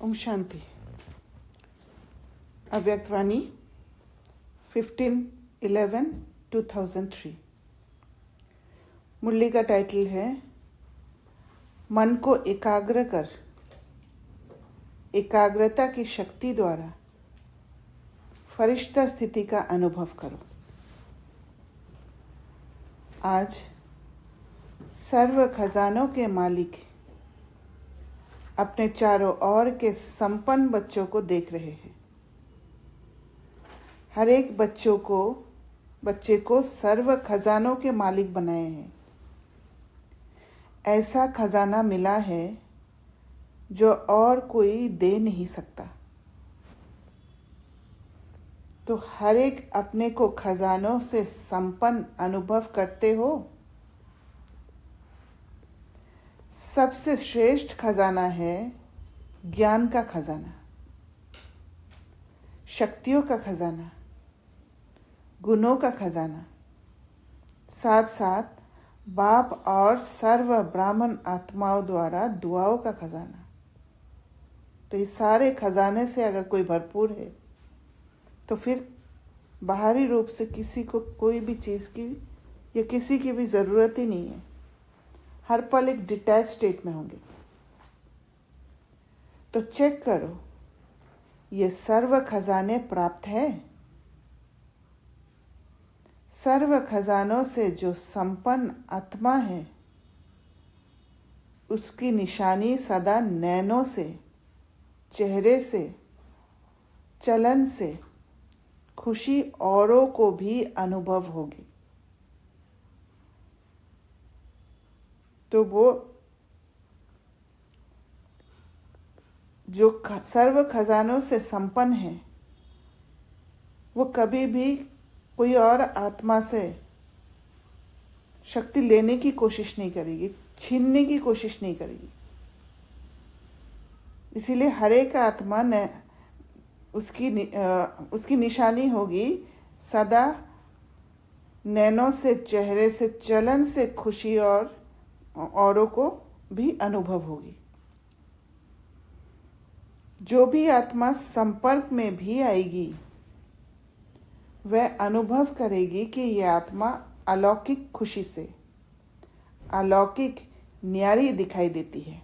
ओम शांति। अव्यक्तवाणी 15/11/2003। मुरली का टाइटल है मन को एकाग्र कर, एकाग्रता की शक्ति द्वारा फरिश्ता स्थिति का अनुभव करो। आज सर्व खजानों के मालिक अपने चारों ओर के संपन्न बच्चों को देख रहे हैं। हर एक बच्चे को सर्व खजानों के मालिक बनाए हैं। ऐसा खजाना मिला है जो और कोई दे नहीं सकता। तो हर एक अपने को खजानों से संपन्न अनुभव करते हो। सबसे श्रेष्ठ खजाना है ज्ञान का खजाना, शक्तियों का खजाना, गुणों का खजाना, साथ साथ बाप और सर्व ब्राह्मण आत्माओं द्वारा दुआओं का खजाना। तो इस सारे खजाने से अगर कोई भरपूर है तो फिर बाहरी रूप से किसी को कोई भी चीज़ की या किसी की भी ज़रूरत ही नहीं है। हर पल एक डिटैच स्टेट में होंगे। तो चेक करो, ये सर्व खजाने प्राप्त है। सर्व खजानों से जो संपन्न आत्मा है उसकी निशानी सदा नैनों से, चेहरे से, चलन से खुशी औरों को भी अनुभव होगी। तो वो जो सर्व खजानों से संपन्न है वो कभी भी कोई और आत्मा से शक्ति लेने की कोशिश नहीं करेगी, छीनने की कोशिश नहीं करेगी। इसीलिए हर एक आत्मा ने उसकी निशानी होगी सदा नैनों से, चेहरे से, चलन से खुशी और औरों को भी अनुभव होगी। जो भी आत्मा संपर्क में भी आएगी वह अनुभव करेगी कि यह आत्मा अलौकिक खुशी से, अलौकिक न्यारी दिखाई देती है।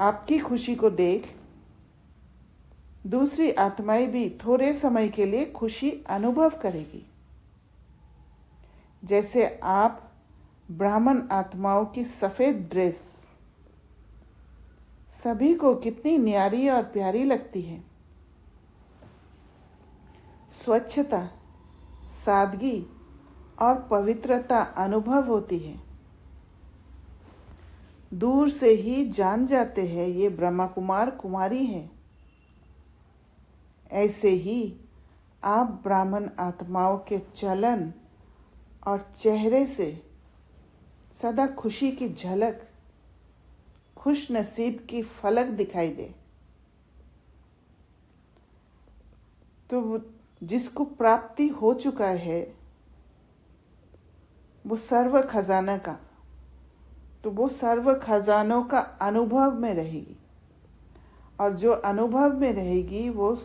आपकी खुशी को देख दूसरी आत्माएं भी थोड़े समय के लिए खुशी अनुभव करेगी। जैसे आप ब्राह्मण आत्माओं की सफ़ेद ड्रेस सभी को कितनी न्यारी और प्यारी लगती है। स्वच्छता, सादगी और पवित्रता अनुभव होती है। दूर से ही जान जाते हैं ये ब्रह्मा कुमार कुमारी है। ऐसे ही आप ब्राह्मण आत्माओं के चलन और चेहरे से सदा खुशी की झलक, खुश नसीब की फलक दिखाई दे। तो जिसको प्राप्ति हो चुका है वो सर्व खजाना का, तो वो सर्व खजानों का अनुभव में रहेगी। और जो अनुभव में रहेगी वो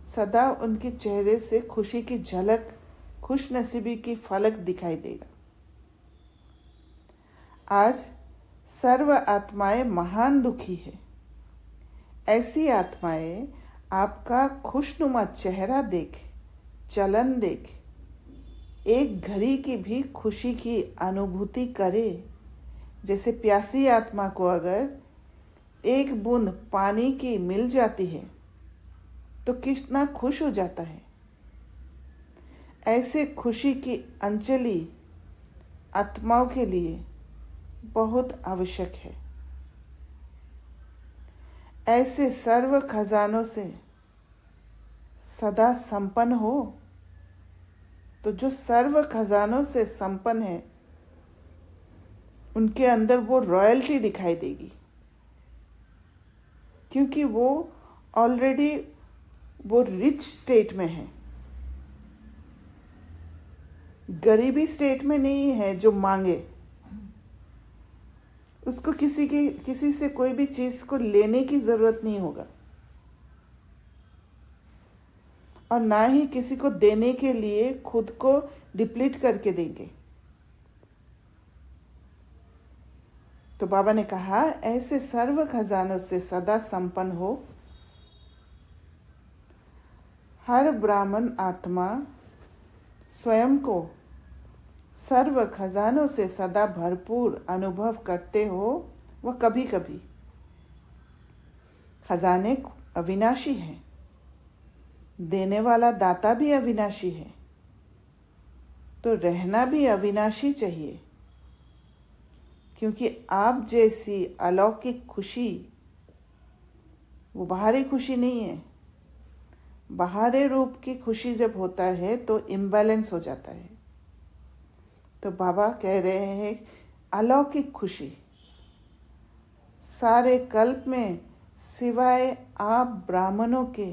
सदा उनके चेहरे से खुशी की झलक, खुश नसीबी की फलक दिखाई देगा। आज सर्व आत्माएं महान दुखी है। ऐसी आत्माएं आपका खुशनुमा चेहरा देख, चलन देख, एक घड़ी की भी खुशी की अनुभूति करे। जैसे प्यासी आत्मा को अगर एक बूंद पानी की मिल जाती है तो कितना खुश हो जाता है। ऐसे खुशी की अंजलि आत्माओं के लिए बहुत आवश्यक है। ऐसे सर्व खजानों से सदा संपन्न हो। तो जो सर्व खजानों से संपन्न है उनके अंदर वो रॉयल्टी दिखाई देगी, क्योंकि वो ऑलरेडी वो रिच स्टेट में है, गरीबी स्टेट में नहीं है जो मांगे। उसको किसी से कोई भी चीज़ को लेने की ज़रूरत नहीं होगा, और ना ही किसी को देने के लिए खुद को डिप्लीट करके देंगे। तो बाबा ने कहा, ऐसे सर्व खजानों से सदा संपन्न हो। हर ब्राह्मण आत्मा स्वयं को सर्व खजानों से सदा भरपूर अनुभव करते हो। वह कभी कभी खजाने अविनाशी हैं, देने वाला दाता भी अविनाशी है, तो रहना भी अविनाशी चाहिए, क्योंकि आप जैसी अलौकिक खुशी वो बाहरी खुशी नहीं है। बाहरी रूप की खुशी जब होता है तो इम्बैलेंस हो जाता है। तो बाबा कह रहे हैं, अलौकिक खुशी सारे कल्प में सिवाय आप ब्राह्मणों के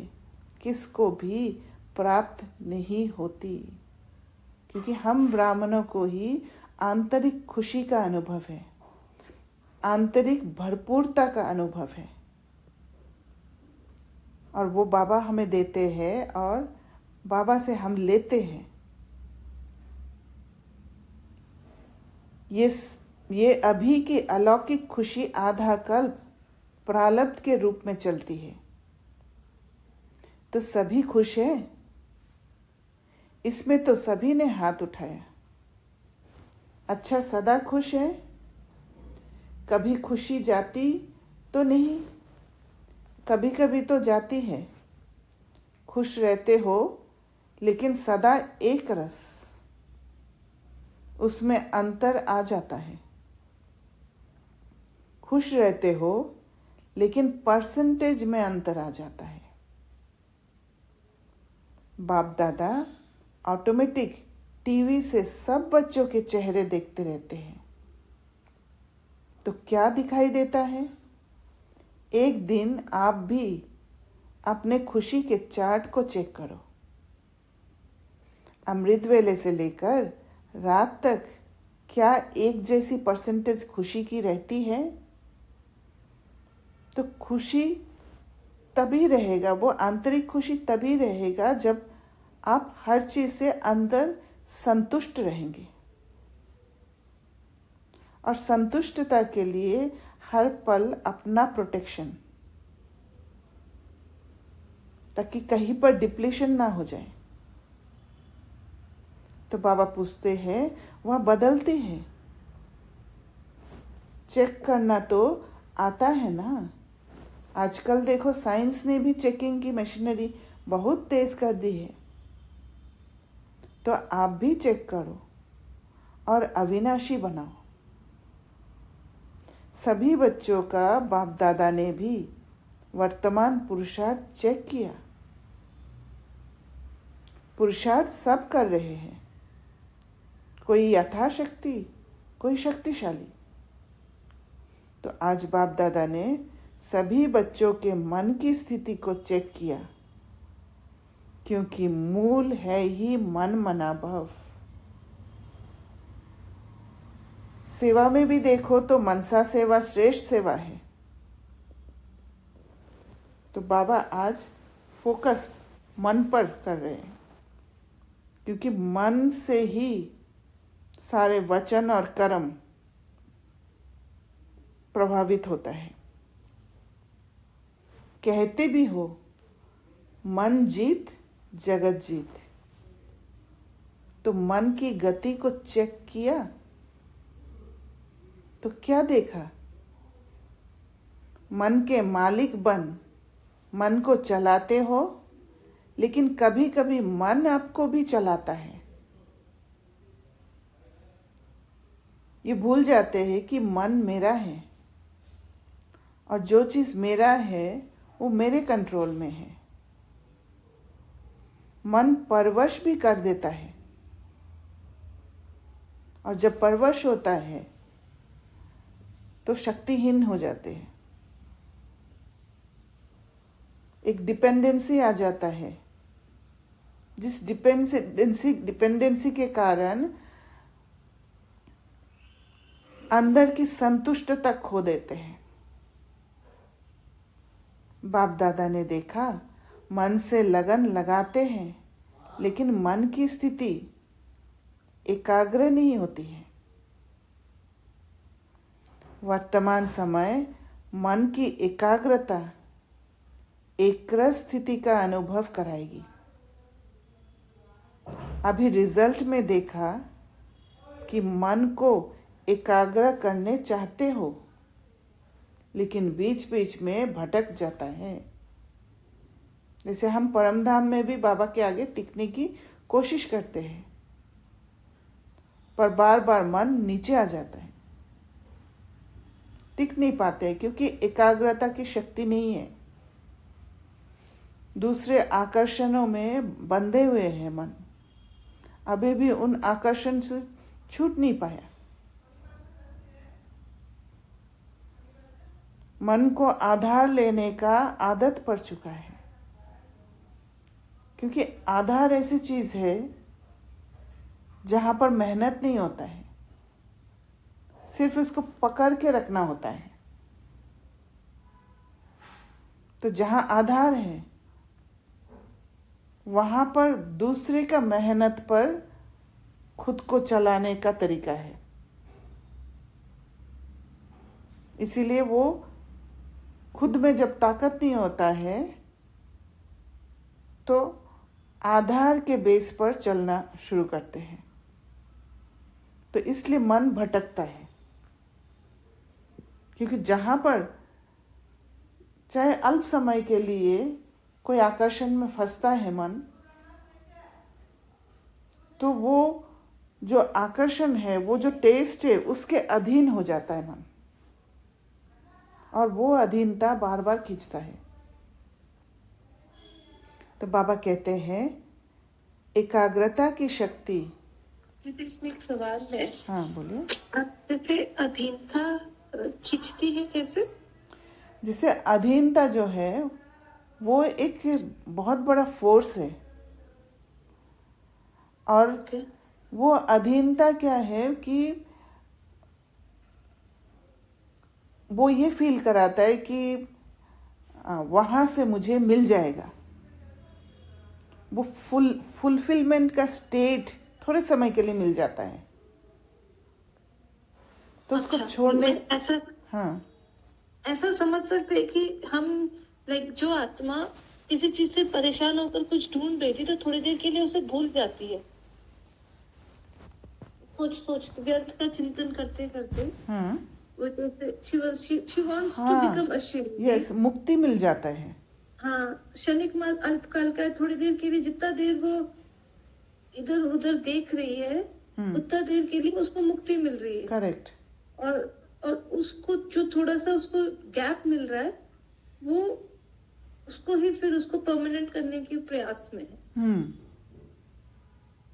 किसको भी प्राप्त नहीं होती, क्योंकि हम ब्राह्मणों को ही आंतरिक खुशी का अनुभव है, आंतरिक भरपूरता का अनुभव है, और वो बाबा हमें देते हैं और बाबा से हम लेते हैं। ये अभी की अलौकिक खुशी आधा कल्प प्रारब्ध के रूप में चलती है। तो सभी खुश हैं, इसमें तो सभी ने हाथ उठाया। अच्छा, सदा खुश है? कभी खुशी जाती तो नहीं? कभी कभी तो जाती है। खुश रहते हो लेकिन सदा एक रस, उसमें अंतर आ जाता है। खुश रहते हो लेकिन परसेंटेज में अंतर आ जाता है। बाप दादा ऑटोमेटिक टीवी से सब बच्चों के चेहरे देखते रहते हैं, तो क्या दिखाई देता है? एक दिन आप भी अपने खुशी के चार्ट को चेक करो। अमृत वेले से लेकर रात तक क्या एक जैसी परसेंटेज खुशी की रहती है? तो खुशी तभी रहेगा, वो आंतरिक खुशी तभी रहेगा जब आप हर चीज़ से अंदर संतुष्ट रहेंगे। और संतुष्टता के लिए हर पल अपना प्रोटेक्शन, ताकि कहीं पर डिप्लीशन ना हो जाए। तो बाबा पूछते हैं, वह बदलते हैं, चेक करना तो आता है ना। आजकल देखो, साइंस ने भी चेकिंग की मशीनरी बहुत तेज कर दी है। तो आप भी चेक करो और अविनाशी बनाओ। सभी बच्चों का बाप दादा ने भी वर्तमान पुरुषार्थ चेक किया। पुरुषार्थ सब कर रहे हैं, कोई यथाशक्ति, कोई शक्तिशाली। तो आज बाप दादा ने सभी बच्चों के मन की स्थिति को चेक किया, क्योंकि मूल है ही मन मना भव। सेवा में भी देखो तो मनसा सेवा श्रेष्ठ सेवा है। तो बाबा आज फोकस मन पर कर रहे हैं, क्योंकि मन से ही सारे वचन और कर्म प्रभावित होता है। कहते भी हो, मन जीत जगत जीत। तो मन की गति को चेक किया तो क्या देखा? मन के मालिक बन मन को चलाते हो, लेकिन कभी कभी मन आपको भी चलाता है। ये भूल जाते हैं कि मन मेरा है, और जो चीज़ मेरा है वो मेरे कंट्रोल में है। मन परवश भी कर देता है, और जब परवश होता है तो शक्तिहीन हो जाते हैं। एक डिपेंडेंसी आ जाता है, जिस डिपेंडेंसी के कारण अंदर की संतुष्टता खो देते हैं। बाप दादा ने देखा, मन से लगन लगाते हैं लेकिन मन की स्थिति एकाग्र नहीं होती है। वर्तमान समय मन की एकाग्रता एक्रस स्थिति का अनुभव कराएगी। अभी रिजल्ट में देखा कि मन को एकाग्र करने चाहते हो लेकिन बीच बीच में भटक जाता है। जैसे हम परमधाम में भी बाबा के आगे टिकने की कोशिश करते हैं पर बार बार मन नीचे आ जाता है, टिक नहीं पाते क्योंकि एकाग्रता की शक्ति नहीं है। दूसरे आकर्षणों में बंधे हुए हैं मन, अभी भी उन आकर्षण से छूट नहीं पाया। मन को आधार लेने का आदत पड़ चुका है क्योंकि आधार ऐसी चीज है जहां पर मेहनत नहीं होता है, सिर्फ उसको पकड़ के रखना होता है। तो जहां आधार है वहां पर दूसरे का मेहनत पर खुद को चलाने का तरीका है। इसीलिए वो खुद में जब ताकत नहीं होता है तो आधार के बेस पर चलना शुरू करते हैं। तो इसलिए मन भटकता है क्योंकि जहां पर चाहे अल्प समय के लिए कोई आकर्षण में फंसता है मन, तो वो जो आकर्षण है, वो जो टेस्ट है, उसके अधीन हो जाता है मन और वो अधीनता बार बार खींचता है। तो बाबा कहते हैं एकाग्रता की शक्ति। इसमें एक सवाल है। हाँ बोलिए। जैसे अधीनता खींचती है कैसे? जैसे अधीनता जो है वो एक बहुत बड़ा फोर्स है और वो अधीनता क्या है कि वो ये फील कराता है कि वहाँ से मुझे मिल जाएगा। वो फुलफिलमेंट का स्टेट थोड़े समय के लिए मिल जाता है तो उसको छोड़ने ऐसा, हाँ ऐसा समझ सकते हैं कि हम जो आत्मा किसी चीज से परेशान होकर कुछ ढूंढ रही थी तो थोड़ी देर के लिए उसे भूल जाती है, सोच व्यर्थ का चिंतन करते करते यस मुक्ति मिल जाता है। हाँ, क्षणिक अल्पकाल का, थोड़ी देर के लिए, जितना देर वो इधर उधर देख रही है उतना देर के लिए उसको मुक्ति मिल रही है। करेक्ट। और उसको जो थोड़ा सा उसको गैप मिल रहा है वो उसको ही फिर उसको परमानेंट करने के प्रयास में है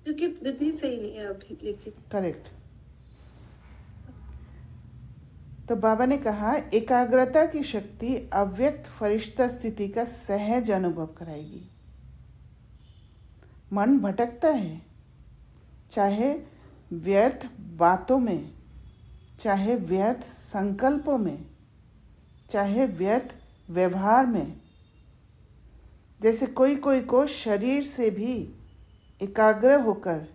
क्योंकि विधि सही नहीं है अभी। लेकिन करेक्ट। तो बाबा ने कहा एकाग्रता की शक्ति अव्यक्त फरिश्ता स्थिति का सहज अनुभव कराएगी। मन भटकता है, चाहे व्यर्थ बातों में, चाहे व्यर्थ संकल्पों में, चाहे व्यर्थ व्यवहार में। जैसे कोई कोई को शरीर से भी एकाग्र होकर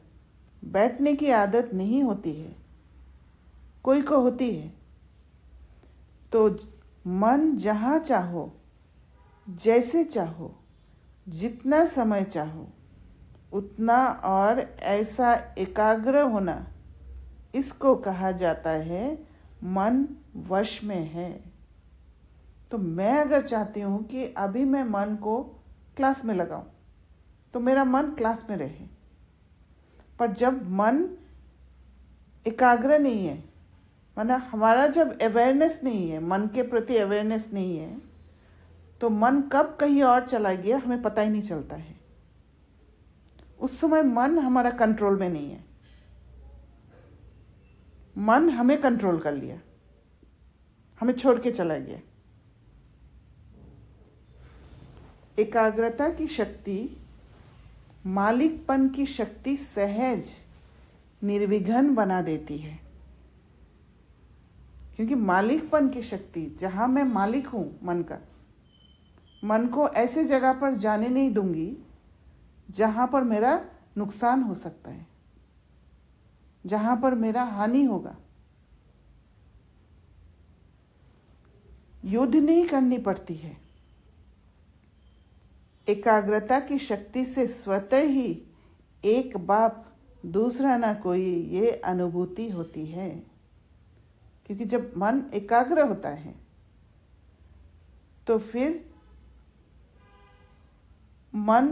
बैठने की आदत नहीं होती है, कोई को होती है। तो मन जहाँ चाहो, जैसे चाहो, जितना समय चाहो उतना और ऐसा एकाग्र होना, इसको कहा जाता है मन वश में है। तो मैं अगर चाहती हूँ कि अभी मैं मन को क्लास में लगाऊं तो मेरा मन क्लास में रहे, पर जब मन एकाग्र नहीं है, माना हमारा जब अवेयरनेस नहीं है, मन के प्रति अवेयरनेस नहीं है, तो मन कब कहीं और चला गया हमें पता ही नहीं चलता है। उस समय मन हमारा कंट्रोल में नहीं है, मन हमें कंट्रोल कर लिया, हमें छोड़ के चला गया। एकाग्रता की शक्ति मालिकपन की शक्ति सहज निर्विघ्न बना देती है। क्योंकि मालिकपन की शक्ति, जहाँ मैं मालिक हूँ मन का, मन को ऐसे जगह पर जाने नहीं दूंगी जहाँ पर मेरा नुकसान हो सकता है, जहाँ पर मेरा हानि होगा। युद्ध नहीं करनी पड़ती है। एकाग्रता की शक्ति से स्वतः ही एक बाप दूसरा ना कोई, ये अनुभूति होती है। क्योंकि जब मन एकाग्र होता है तो फिर मन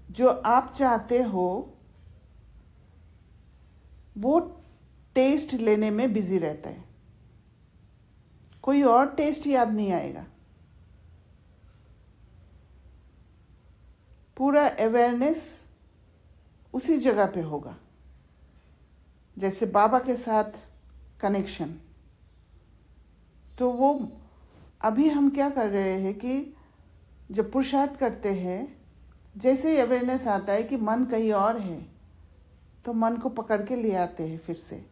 जो आप चाहते हो वो टेस्ट लेने में बिजी रहता है, कोई और टेस्ट याद नहीं आएगा। पूरा अवेयरनेस उसी जगह पे होगा। जैसे बाबा के साथ कनेक्शन, तो वो अभी हम क्या कर रहे हैं कि जब पुरुषार्थ करते हैं, जैसे ही अवेयरनेस आता है कि मन कहीं और है, तो मन को पकड़ के ले आते हैं फिर से।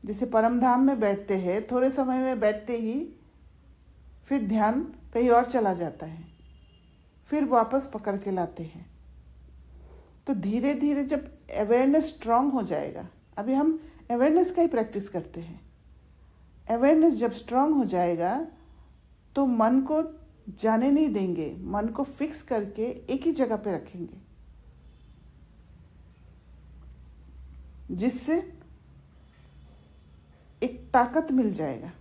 जैसे परम धाम में बैठते हैं, थोड़े समय में बैठते ही फिर ध्यान कहीं और चला जाता है, फिर वापस पकड़ के लाते हैं। तो धीरे धीरे जब अवेयरनेस स्ट्रांग हो जाएगा, अभी हम अवेयरनेस का ही प्रैक्टिस करते हैं, अवेयरनेस जब स्ट्रांग हो जाएगा तो मन को जाने नहीं देंगे, मन को फिक्स करके एक ही जगह पे रखेंगे, जिससे एक ताकत मिल जाएगा।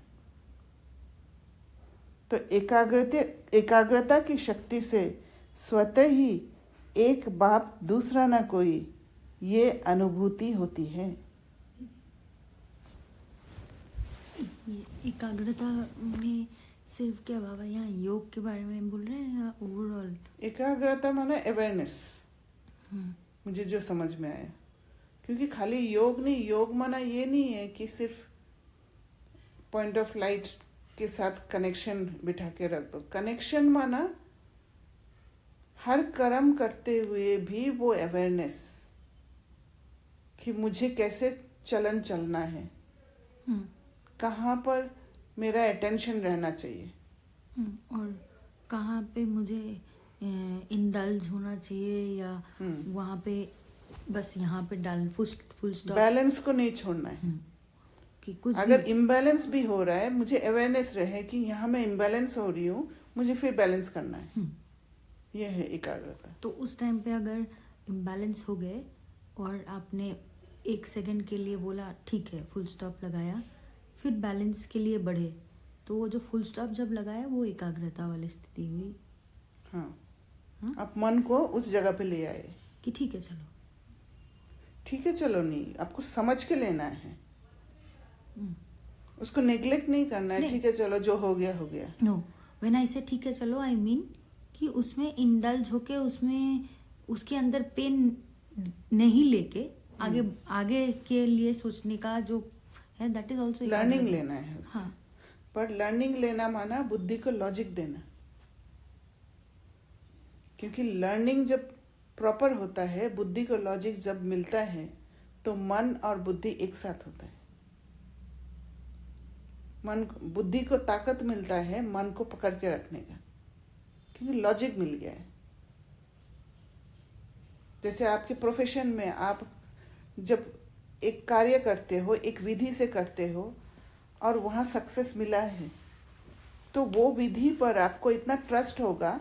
तो एकाग्रता की शक्ति से स्वतः ही एक बाप दूसरा ना कोई, ये अनुभूति होती है। ये एकाग्रता में सिर्फ क्या बाबा यहाँ योग के बारे में बोल रहे हैं या ओवरऑल? एकाग्रता माने अवेयरनेस, मुझे जो समझ में आया। क्योंकि खाली योग नहीं, योग माना ये नहीं है कि सिर्फ पॉइंट ऑफ लाइट के साथ कनेक्शन बिठा के रख दो। कनेक्शन माना हर कर्म करते हुए भी वो अवेयरनेस कि मुझे कैसे चलन चलना है, कहाँ पर मेरा अटेंशन रहना चाहिए, और कहाँ पे मुझे इंडल्ज होना चाहिए, या वहाँ पे बस यहाँ पे डाल फुल स्टॉप। बैलेंस को नहीं छोड़ना है। कि कुछ अगर इम्बैलेंस भी हो रहा है, मुझे अवेयरनेस रहे कि यहाँ मैं इम्बैलेंस हो रही हूँ, मुझे फिर बैलेंस करना है। ये है एकाग्रता। तो उस टाइम पे अगर इम्बैलेंस हो गए और आपने 1 सेकंड के लिए बोला ठीक है, फुल स्टॉप लगाया, फिर बैलेंस के लिए बढ़े, तो वो जो फुल स्टॉप जब लगाया वो एकाग्रता वाली स्थिति हुई। हाँ, आप मन को उस जगह पे ले आए कि ठीक है चलो, ठीक है चलो, नहीं, आपको समझ के लेना है, उसको नेग्लेक्ट नहीं करना है। ठीक है चलो, जो हो गया हो गया। नो, व्हेन आई से ठीक है चलो, आई मीन कि उसमें इंडल्ज होके उसमें उसके अंदर पेन नहीं लेके आगे के लिए सोचने का जो है, दैट इज ऑल्सो लर्निंग लेना है उससे। हाँ। पर लर्निंग लेना माना बुद्धि को लॉजिक देना। क्योंकि लर्निंग जब प्रॉपर होता है, बुद्धि को लॉजिक जब मिलता है, तो मन और बुद्धि एक साथ होता है। बुद्धि को ताकत मिलता है मन को पकड़ के रखने का, क्योंकि लॉजिक मिल गया है। जैसे आपके प्रोफेशन में आप जब एक कार्य करते हो, एक विधि से करते हो और वहाँ सक्सेस मिला है, तो वो विधि पर आपको इतना ट्रस्ट होगा,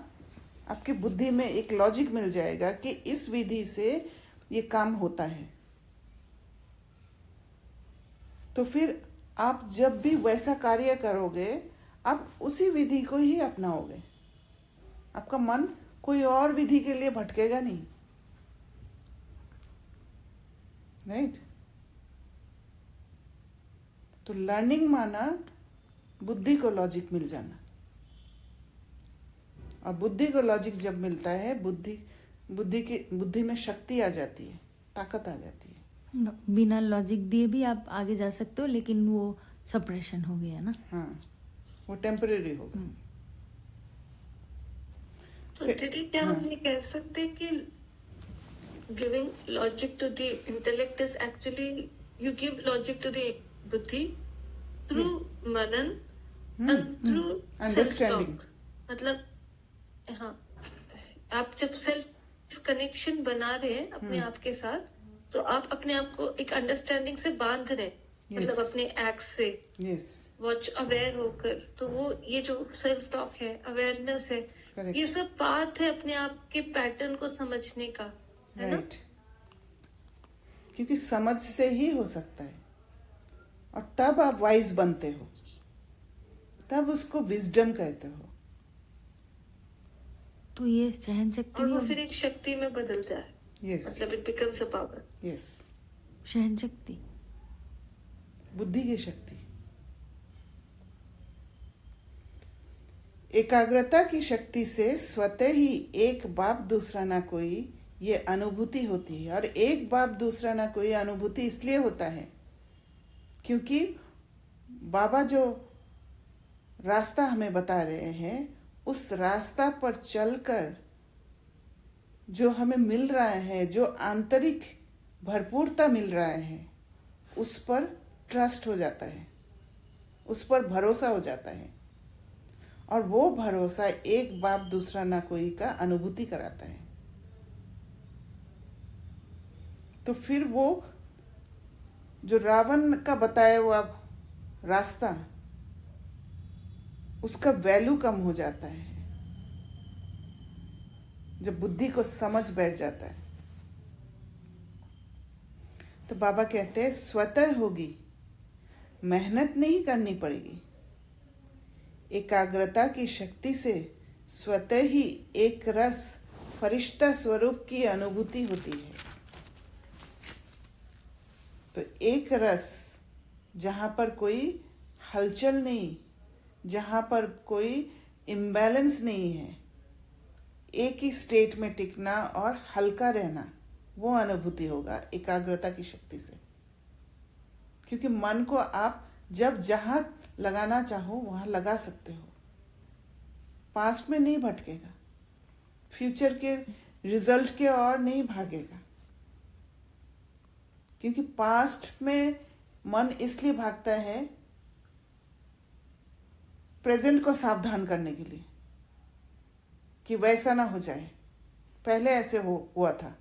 आपकी बुद्धि में एक लॉजिक मिल जाएगा कि इस विधि से ये काम होता है। तो फिर आप जब भी वैसा कार्य करोगे, आप उसी विधि को ही अपनाओगे। आपका मन कोई और विधि के लिए भटकेगा नहीं, राइट? तो लर्निंग माना बुद्धि को लॉजिक मिल जाना, और बुद्धि को लॉजिक जब मिलता है, बुद्धि में शक्ति आ जाती है, ताकत आ जाती है। बिना लॉजिक दिए भी आप आगे जा सकते हो, लेकिन वो सप्रेशन हो गया ना। हाँ, वो टेम्परेरी होगा। तो दीदी क्या हम ये कह सकते हैं कि giving logic to the intellect is actually, you give logic to the buddhi, through manan, through self understanding. Talk. मतलब हाँ, आप जब सेल्फ कनेक्शन बना रहे हैं अपने आप के साथ, तो आप अपने आप को एक अंडरस्टैंडिंग से बांध रहे हैं, मतलब अपने एक्ट से यस, वॉच अवेयर होकर। तो वो ये जो सेल्फ टॉक है, अवेयरनेस है, करेक्ट, ये सब पाथ है अपने आप के पैटर्न को समझने का, है ना? राइट। क्योंकि समझ से ही हो सकता है, और तब आप वाइज बनते हो, तब उसको विजडम कहते हो। तो ये सहन शक्ति और भी वो फिर एक शक्ति में बदलता है, यस, मतलब it becomes a power. Yes, सहन शक्ति। बुद्धि की शक्ति। एकाग्रता की शक्ति से स्वतः ही एक बाप दूसरा ना कोई ये अनुभूति होती है। और एक बाप दूसरा ना कोई अनुभूति इसलिए होता है क्योंकि बाबा जो रास्ता हमें बता रहे हैं, उस रास्ता पर चलकर जो हमें मिल रहा है, जो आंतरिक भरपूरता मिल रहा है, उस पर ट्रस्ट हो जाता है, उस पर भरोसा हो जाता है। और वो भरोसा एक बाप दूसरा ना कोई का अनुभूति कराता है। तो फिर वो जो रावण का बताया हुआ रास्ता, उसका वैल्यू कम हो जाता है जब बुद्धि को समझ बैठ जाता है। तो बाबा कहते हैं स्वतः होगी, मेहनत नहीं करनी पड़ेगी। एकाग्रता की शक्ति से स्वतः ही एक रस फरिश्ता स्वरूप की अनुभूति होती है। तो एक रस जहाँ पर कोई हलचल नहीं, जहाँ पर कोई इम्बैलेंस नहीं है, एक ही स्टेट में टिकना और हल्का रहना, वो अनुभूति होगा एकाग्रता की शक्ति से। क्योंकि मन को आप जब जहाँ लगाना चाहो वहाँ लगा सकते हो, पास्ट में नहीं भटकेगा, फ्यूचर के रिजल्ट के और नहीं भागेगा। क्योंकि पास्ट में मन इसलिए भागता है प्रेजेंट को सावधान करने के लिए कि वैसा ना हो जाए, पहले ऐसे हुआ था।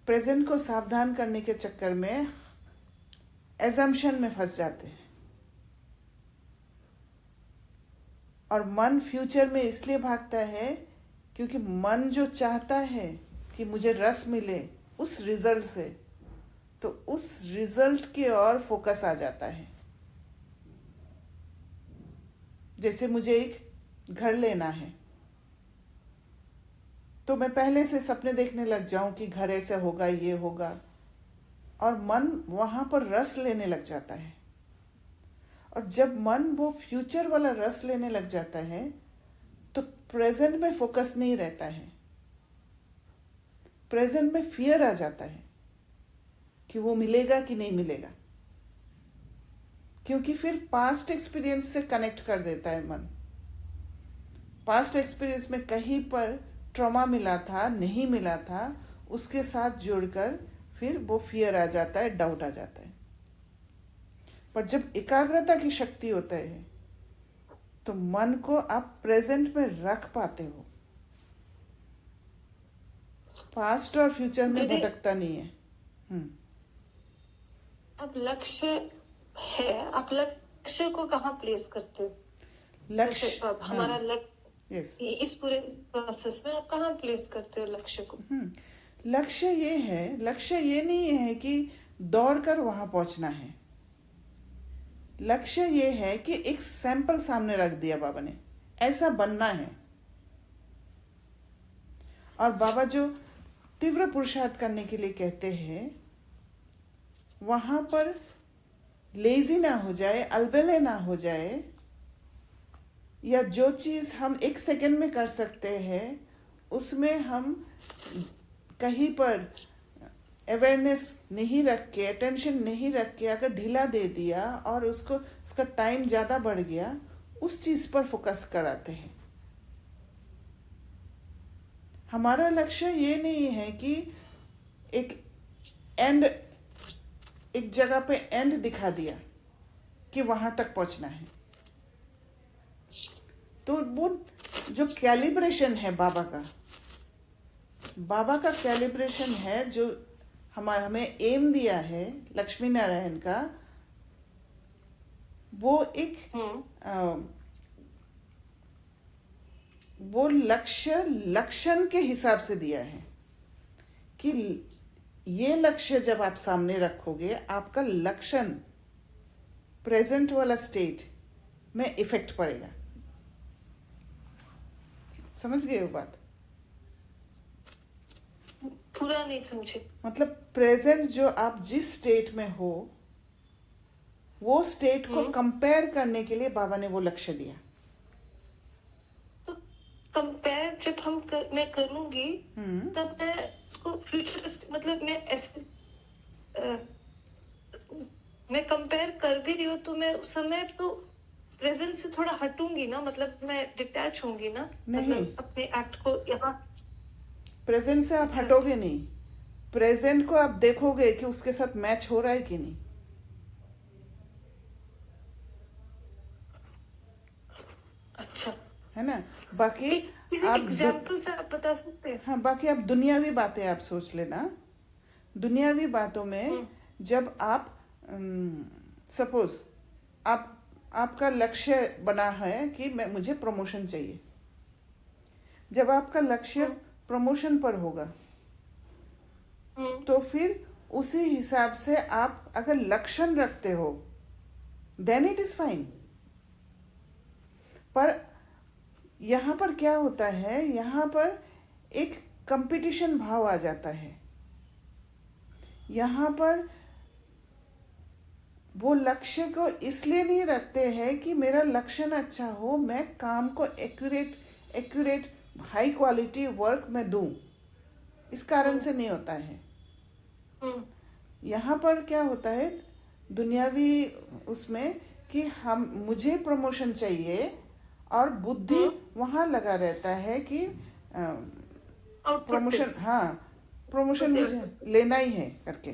प्रेजेंट को सावधान करने के चक्कर में एजम्पशन में फंस जाते हैं। और मन फ्यूचर में इसलिए भागता है क्योंकि मन जो चाहता है कि मुझे रस मिले उस रिजल्ट से, तो उस रिजल्ट की ओर फोकस आ जाता है। जैसे मुझे एक घर लेना है, तो मैं पहले से सपने देखने लग जाऊं कि घर ऐसे होगा, ये होगा, और मन वहां पर रस लेने लग जाता है। और जब मन वो फ्यूचर वाला रस लेने लग जाता है तो प्रेजेंट में फोकस नहीं रहता है, प्रेजेंट में फियर आ जाता है कि वो मिलेगा कि नहीं मिलेगा। क्योंकि फिर पास्ट एक्सपीरियंस से कनेक्ट कर देता है मन। पास्ट एक्सपीरियंस में कहीं पर ट्रॉमा मिला था, नहीं मिला था, उसके साथ जुड़कर फिर वो फियर आ जाता है, डाउट आ जाता है। पर जब एकाग्रता की शक्ति होता है तो मन को आप प्रेजेंट में रख पाते हो, पास्ट और फ्यूचर में भटकता नहीं है। अब लक्ष्य है, आप लक्ष्य को कहाँ प्लेस करते हो? लक्ष्य, जैसे अब हमारा यस, इस पूरे प्रोसेस में आप कहाँ प्लेस करते हो लक्ष्य को? लक्ष्य ये है, लक्ष्य ये नहीं है कि दौड़कर वहां पहुंचना है। लक्ष्य ये है कि एक सैंपल सामने रख दिया बाबा ने, ऐसा बनना है। और बाबा जो तीव्र पुरुषार्थ करने के लिए कहते हैं, वहां पर लेजी ना हो जाए, अलबेले ना हो जाए, या जो चीज़ हम एक सेकंड में कर सकते हैं उसमें हम कहीं पर अवेयरनेस नहीं रख के, अटेंशन नहीं रख के अगर ढीला दे दिया और उसका टाइम ज़्यादा बढ़ गया, उस चीज़ पर फोकस कराते हैं। हमारा लक्ष्य ये नहीं है कि एक एक जगह पे एंड दिखा दिया कि वहां तक पहुंचना है। तो वो जो कैलिब्रेशन है बाबा का कैलिब्रेशन है, जो हमें एम दिया है लक्ष्मी नारायण का, वो एक वो लक्षण के हिसाब से दिया है कि ये लक्ष्य जब आप सामने रखोगे, आपका लक्षण प्रेजेंट वाला स्टेट में इफेक्ट पड़ेगा। समझ गए वो बात? पूरा नहीं समझे। मतलब प्रेजेंट जो आप जिस स्टेट में हो, वो स्टेट को कंपेयर करने के लिए बाबा ने वो लक्ष्य दिया। तो कंपेयर जब मैं करूंगी तब मैं उसको फ्यूचरिस्ट, मतलब मैं ऐसे मैं कंपेयर कर भी रही हूँ तो मैं उस समय तो प्रेजेंट से थोड़ा हटूंगी ना, मतलब मैं डिटैच होंगी ना। नहीं, मतलब अपने एक्ट को यहाँ प्रेजेंट से आप हटोगे नहीं, प्रेजेंट को आप देखोगे कि उसके साथ मैच हो रहा है कि नहीं। अच्छा है ना? बाकी आप एग्जाम्पल से आप बता सकते हैं? हाँ, बाकी आप दुनियावी बातें आप सोच लेना। दुनियावी बातों में जब आप सपोज आपका लक्ष्य बना है कि मुझे प्रमोशन चाहिए। जब आपका लक्ष्य प्रमोशन पर होगा तो फिर उसी हिसाब से आप अगर लक्षण रखते हो, देन इट इज फाइन। पर यहाँ पर क्या होता है, यहाँ पर एक कंपटीशन भाव आ जाता है। यहाँ पर वो लक्ष्य को इसलिए नहीं रखते हैं कि मेरा लक्षण अच्छा हो, मैं काम को एक्यूरेट हाई क्वालिटी वर्क में दूं, इस कारण से नहीं होता है। यहाँ पर क्या होता है दुनियावी उसमें कि मुझे प्रमोशन चाहिए और बुद्धि वहाँ लगा रहता है कि प्रमोशन, हाँ प्रमोशन मुझे लेना ही है करके।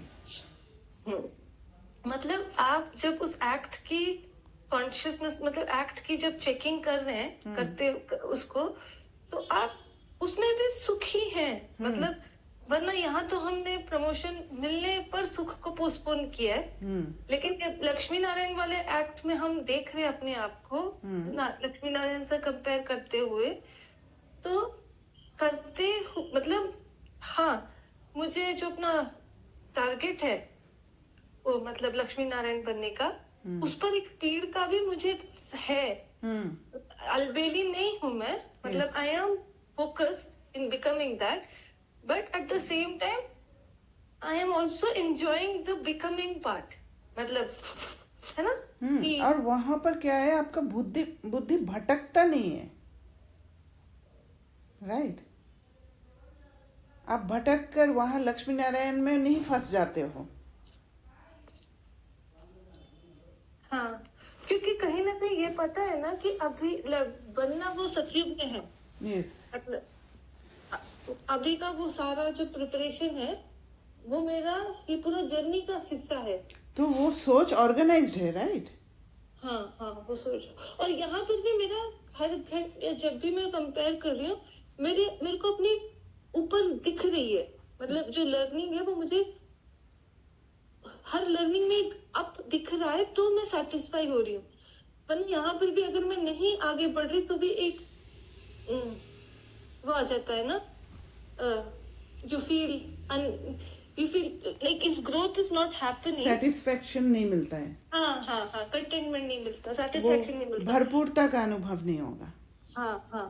मतलब आप जब उस एक्ट की कॉन्शियसनेस, मतलब एक्ट की जब चेकिंग कर रहे हैं करते उसको, तो आप उसमें भी सुखी हैं। मतलब वरना यहाँ तो हमने प्रमोशन मिलने पर सुख को पोस्टपोन किया है, लेकिन लक्ष्मी नारायण वाले एक्ट में हम देख रहे हैं अपने आप को लक्ष्मी नारायण से कंपेयर करते हुए, तो करते मतलब हाँ, मुझे जो अपना टारगेट है वो मतलब लक्ष्मी नारायण बनने का, उस पर एक स्पीड का भी मुझे है। अलबेली नहीं हूं मैं, मतलब I am focused in becoming that, but at the same time I am also enjoying the becoming part. मतलब है ना और वहां पर क्या है, आपका बुद्धि भटकता नहीं है। राइट? आप भटक कर वहां लक्ष्मी नारायण में नहीं फंस जाते हो। हाँ, क्योंकि कहीं ना कहीं ये पता है ना कि अभी बनना वो सतयुग में है। मतलब अभी का वो सारा जो प्रिपरेशन है वो मेरा ये पूरा जर्नी का हिस्सा है। तो वो सोच ऑर्गेनाइज्ड है। राइट? हाँ, वो सोच। और यहाँ पर भी मेरा हर घंटे जब भी मैं कंपेयर कर रही हूँ, मेरे को अपनी ऊपर दिख रही है। मतलब जो लर्निंग है वो मुझे हर लर्निंग में एक अप दिख रहा है, तो मैं सेटिस्फाई हो रही हूँ। पर यहाँ पर भी अगर मैं नहीं आगे बढ़ रही तो भी एक वो आ जाता है ना, you feel like if growth is not happening, satisfaction नहीं मिलता है। हाँ, कंटेनमेंट नहीं मिलता, सेटिस्फेक्शन नहीं मिलता, भरपूरता का अनुभव नहीं होगा। हाँ।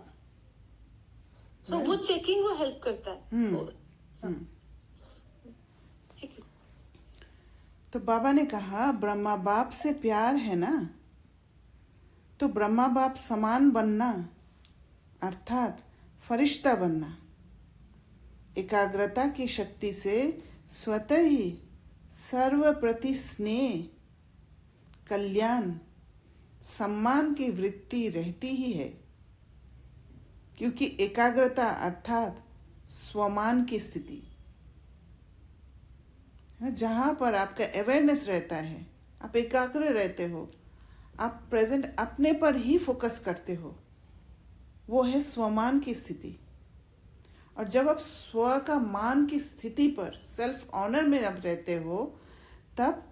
सो वो चेकिंग वो हेल्प करता है। ठीक है। तो बाबा ने कहा ब्रह्मा बाप से प्यार है ना, तो ब्रह्मा बाप समान बनना अर्थात फरिश्ता बनना, एकाग्रता की शक्ति से स्वतः ही सर्व प्रति स्नेह, कल्याण, सम्मान की वृत्ति रहती ही है। क्योंकि एकाग्रता अर्थात स्वमान की स्थिति, जहाँ पर आपका अवेयरनेस रहता है, आप एकाग्र रहते हो, आप प्रेजेंट अपने पर ही फोकस करते हो, वो है स्वमान की स्थिति। और जब आप स्व का मान की स्थिति पर, सेल्फ ऑनर में आप रहते हो, तब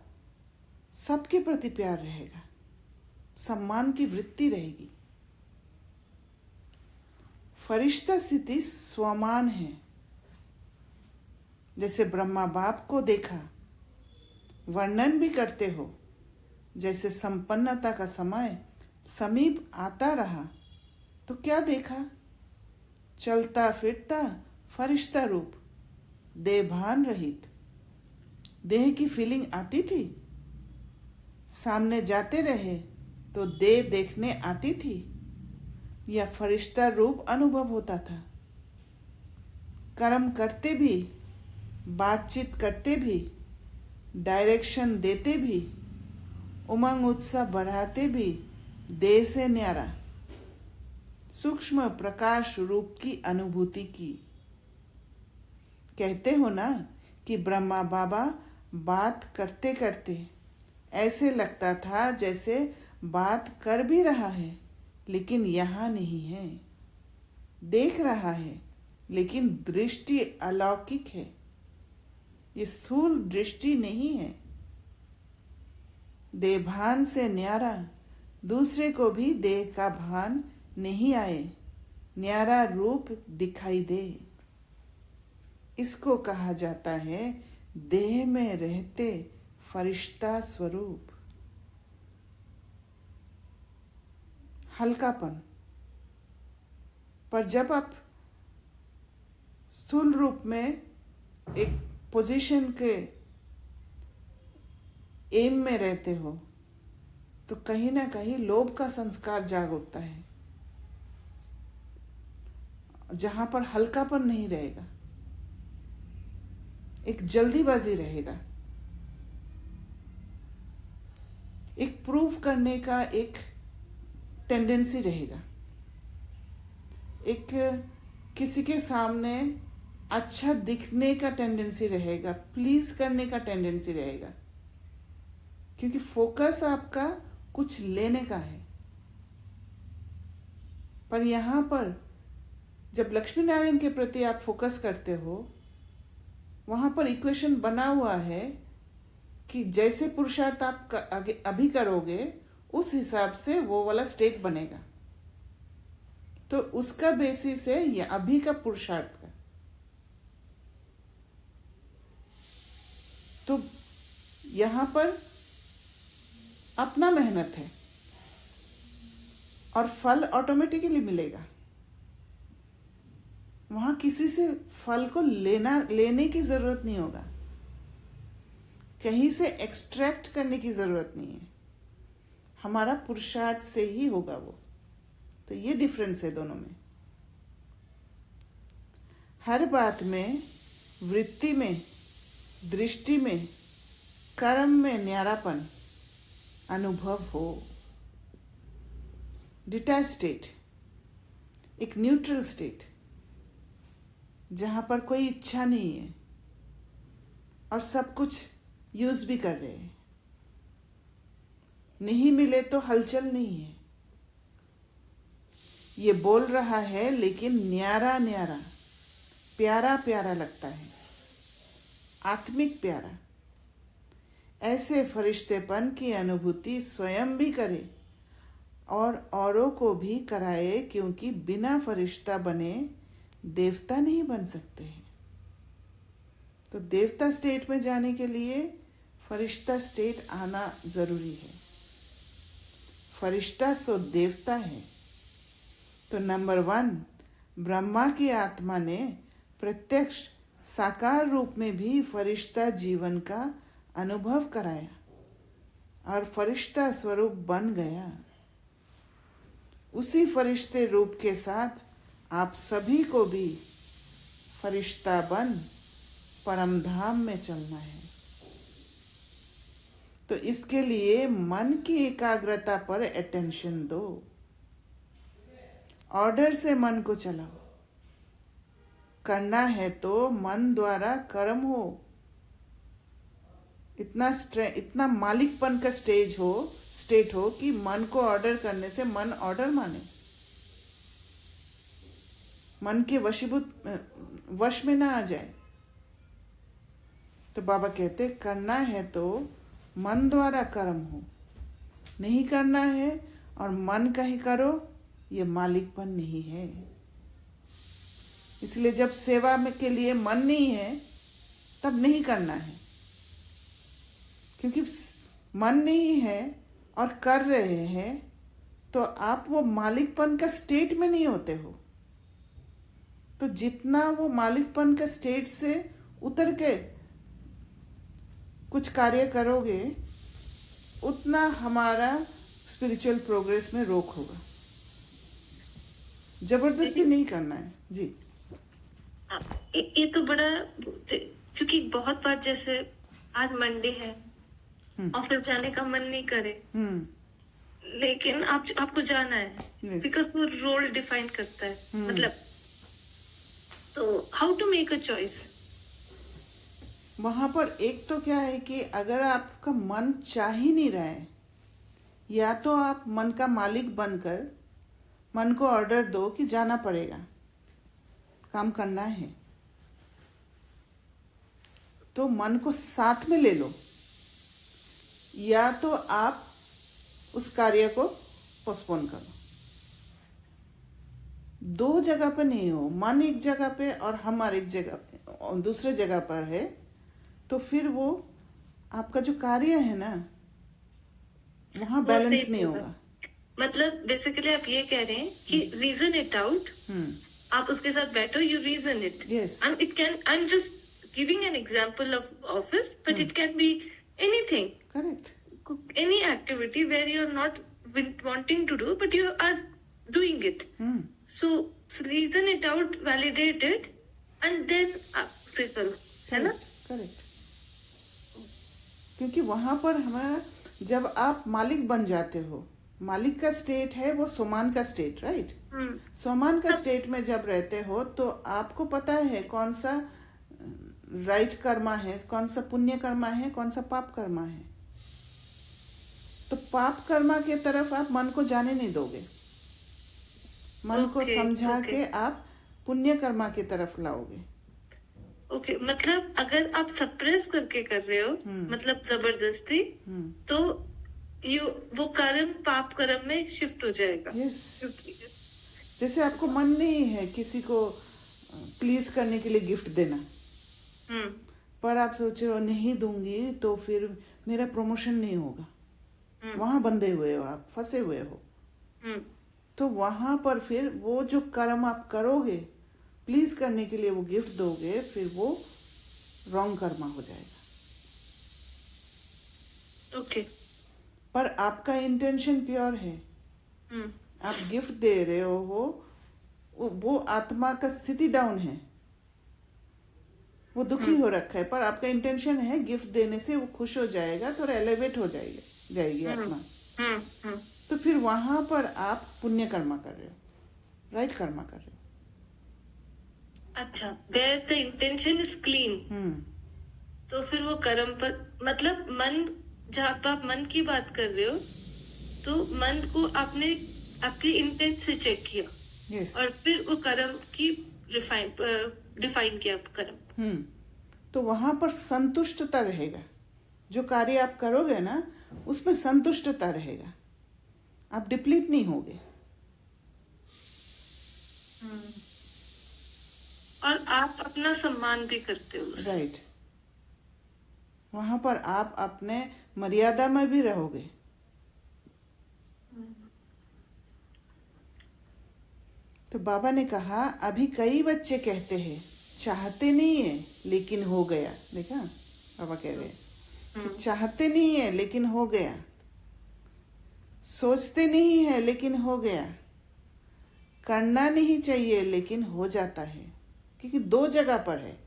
सबके प्रति प्यार रहेगा, सम्मान की वृत्ति रहेगी। फरिश्ता स्थिति स्वमान है। जैसे ब्रह्मा बाप को देखा, वर्णन भी करते हो, जैसे संपन्नता का समय समीप आता रहा तो क्या देखा? चलता फिरता फरिश्ता रूप, देहभान रहित। देह की फीलिंग आती थी, सामने जाते रहे तो देह देखने आती थी, या फरिश्ता रूप अनुभव होता था। कर्म करते भी, बातचीत करते भी, डायरेक्शन देते भी, उमंग उत्साह बढ़ाते भी, देह से न्यारा सूक्ष्म प्रकाश रूप की अनुभूति की। कहते हो ना कि ब्रह्मा बाबा बात करते करते ऐसे लगता था जैसे बात कर भी रहा है, लेकिन यहाँ नहीं है। देख रहा है, लेकिन दृष्टि अलौकिक है, ये स्थूल दृष्टि नहीं है। देहभान से न्यारा, दूसरे को भी देह का भान नहीं आए, न्यारा रूप दिखाई दे। इसको कहा जाता है देह में रहते फरिश्ता स्वरूप। हल्कापन। पर जब आप स्थूल रूप में एक पोजीशन के एम में रहते हो, तो कहीं ना कहीं लोभ का संस्कार जाग उठता है, जहां पर हल्कापन नहीं रहेगा, एक जल्दीबाजी रहेगा, एक प्रूव करने का एक टेंडेंसी रहेगा, एक किसी के सामने अच्छा दिखने का टेंडेंसी रहेगा, प्लीज करने का टेंडेंसी रहेगा, क्योंकि फोकस आपका कुछ लेने का है। पर यहाँ पर जब लक्ष्मी नारायण के प्रति आप फोकस करते हो, वहाँ पर इक्वेशन बना हुआ है कि जैसे पुरुषार्थ आप आगे अभी करोगे, उस हिसाब से वो वाला स्टेट बनेगा। तो उसका बेसिस है ये अभी का पुरुषार्थ का। तो यहाँ पर अपना मेहनत है और फल ऑटोमेटिकली मिलेगा। वहां किसी से फल को लेने की जरूरत नहीं होगा, कहीं से एक्सट्रैक्ट करने की जरूरत नहीं है, हमारा पुरुषार्थ से ही होगा वो। तो ये डिफरेंस है दोनों में। हर बात में, वृत्ति में, दृष्टि में, कर्म में न्यारापन अनुभव हो। डिटैच स्टेट, एक न्यूट्रल स्टेट, जहां पर कोई इच्छा नहीं है और सब कुछ यूज भी कर रहे हैं। नहीं मिले तो हलचल नहीं है, ये बोल रहा है लेकिन न्यारा न्यारा, प्यारा प्यारा लगता है, आत्मिक प्यारा। ऐसे फरिश्तेपन की अनुभूति स्वयं भी करे और औरों को भी कराए, क्योंकि बिना फरिश्ता बने देवता नहीं बन सकते हैं। तो देवता स्टेट में जाने के लिए फरिश्ता स्टेट आना जरूरी है। फरिश्ता सो देवता है। तो नंबर 1, ब्रह्मा की आत्मा ने प्रत्यक्ष साकार रूप में भी फरिश्ता जीवन का अनुभव कराया और फरिश्ता स्वरूप बन गया। उसी फरिश्ते रूप के साथ आप सभी को भी फरिश्ता बन परम धाम में चलना है। तो इसके लिए मन की एकाग्रता पर अटेंशन दो। ऑर्डर से मन को चलाओ। करना है तो मन द्वारा कर्म हो, इतना मालिकपन का स्टेट हो कि मन को ऑर्डर करने से मन ऑर्डर माने, मन के वश में ना आ जाए। तो बाबा कहते करना है तो मन द्वारा कर्म हो, नहीं करना है और मन का ही करो, ये मालिकपन नहीं है। इसलिए जब सेवा में के लिए मन नहीं है तब नहीं करना है, क्योंकि मन नहीं है और कर रहे हैं तो आप वो मालिकपन का स्टेट में नहीं होते हो। तो जितना वो मालिकपन का स्टेट से उतर के कुछ कार्य करोगे उतना हमारा स्पिरिचुअल प्रोग्रेस में रोक होगा। जबरदस्ती नहीं करना है जी। ये तो बड़ा, क्योंकि बहुत बार जैसे आज मंडे है, ऑफिस जाने का मन नहीं करे, लेकिन आपको जाना है बिकॉज वो रोल डिफाइन करता है, मतलब तो how to make a choice. वहां पर एक तो क्या है कि अगर आपका मन चाह ही नहीं रहा है, या तो आप मन का मालिक बनकर मन को ऑर्डर दो कि जाना पड़ेगा, काम करना है, तो मन को साथ में ले लो, या तो आप उस कार्य को पोस्टपोन करो। दो जगह पे नहीं हो, मन एक जगह पे और हम और एक जगह दूसरे जगह पर है, तो फिर वो आपका जो कार्य है ना वहां बैलेंस नहीं होगा। मतलब बेसिकली आप ये कह रहे हैं कि रीजन इट आउट, आप उसके साथ बैठो, you reason it, and it can, I am just giving an example of office, but it can be anything, correct, any activity where you're not wanting to do but you are doing it. So reason it out, validate it, and then फिर है ना। Correct, क्योंकि वहां पर हमारा जब आप मालिक बन जाते हो, मालिक का स्टेट है वो सोमान का स्टेट, राइट। सोमान का स्टेट में जब रहते हो तो आपको पता है कौन सा राइट कर्मा है, कौन सा पुण्य कर्मा है, कौन सा पाप कर्मा है। तो पाप कर्मा के तरफ आप मन को जाने नहीं दोगे, मन को समझा के आप पुण्य कर्मा की तरफ लाओगे। ओके, मतलब अगर आप सप्रेस करके कर रहे हो, मतलब जबरदस्ती, तो वो कर्म पाप कर्म में शिफ्ट हो जाएगा। जैसे आपको मन नहीं है किसी को प्लीज करने के लिए गिफ्ट देना, पर आप सोच रहे हो नहीं दूंगी तो फिर मेरा प्रमोशन नहीं होगा, वहां बंधे हुए हो, आप फंसे हुए हो। तो वहां पर फिर वो जो कर्म आप करोगे प्लीज करने के लिए, वो गिफ्ट दोगे, फिर वो रॉन्ग कर्मा हो जाएगा। ओके, पर आपका इंटेंशन प्योर है, आप गिफ्ट दे रहे हो, वो आत्मा का स्थिति डाउन है, वो दुखी हो रखा है, पर आपका इंटेंशन है गिफ्ट देने से वो खुश हो जाएगा, थोड़ा एलिवेट हो जाएगी आत्मा। तो फिर वहां पर आप पुण्य कर्मा कर रहे हो, राइट कर्मा कर रहे हो। अच्छा, where the intention is clean, तो फिर वो कर्म पर, मतलब मन, जहाँ पर आप मन की बात कर रहे हो, तो मन को आपने आपके इंटेंट से चेक किया, और फिर वो कर्म की डिफाइन किया कर्म। तो वहां पर संतुष्टता रहेगा, जो कार्य आप करोगे ना उसमें संतुष्टता रहेगा, आप डिप्लीट नहीं होगे। और आप अपना सम्मान भी करते हो, राइट। वहां पर आप अपने मर्यादा में भी रहोगे। तो बाबा ने कहा अभी कई बच्चे कहते हैं चाहते नहीं है लेकिन हो गया। देखा, बाबा कह रहे हैं कि चाहते नहीं है लेकिन हो गया, सोचते नहीं है लेकिन हो गया, करना नहीं चाहिए लेकिन हो जाता है। क्योंकि दो जगह पर है,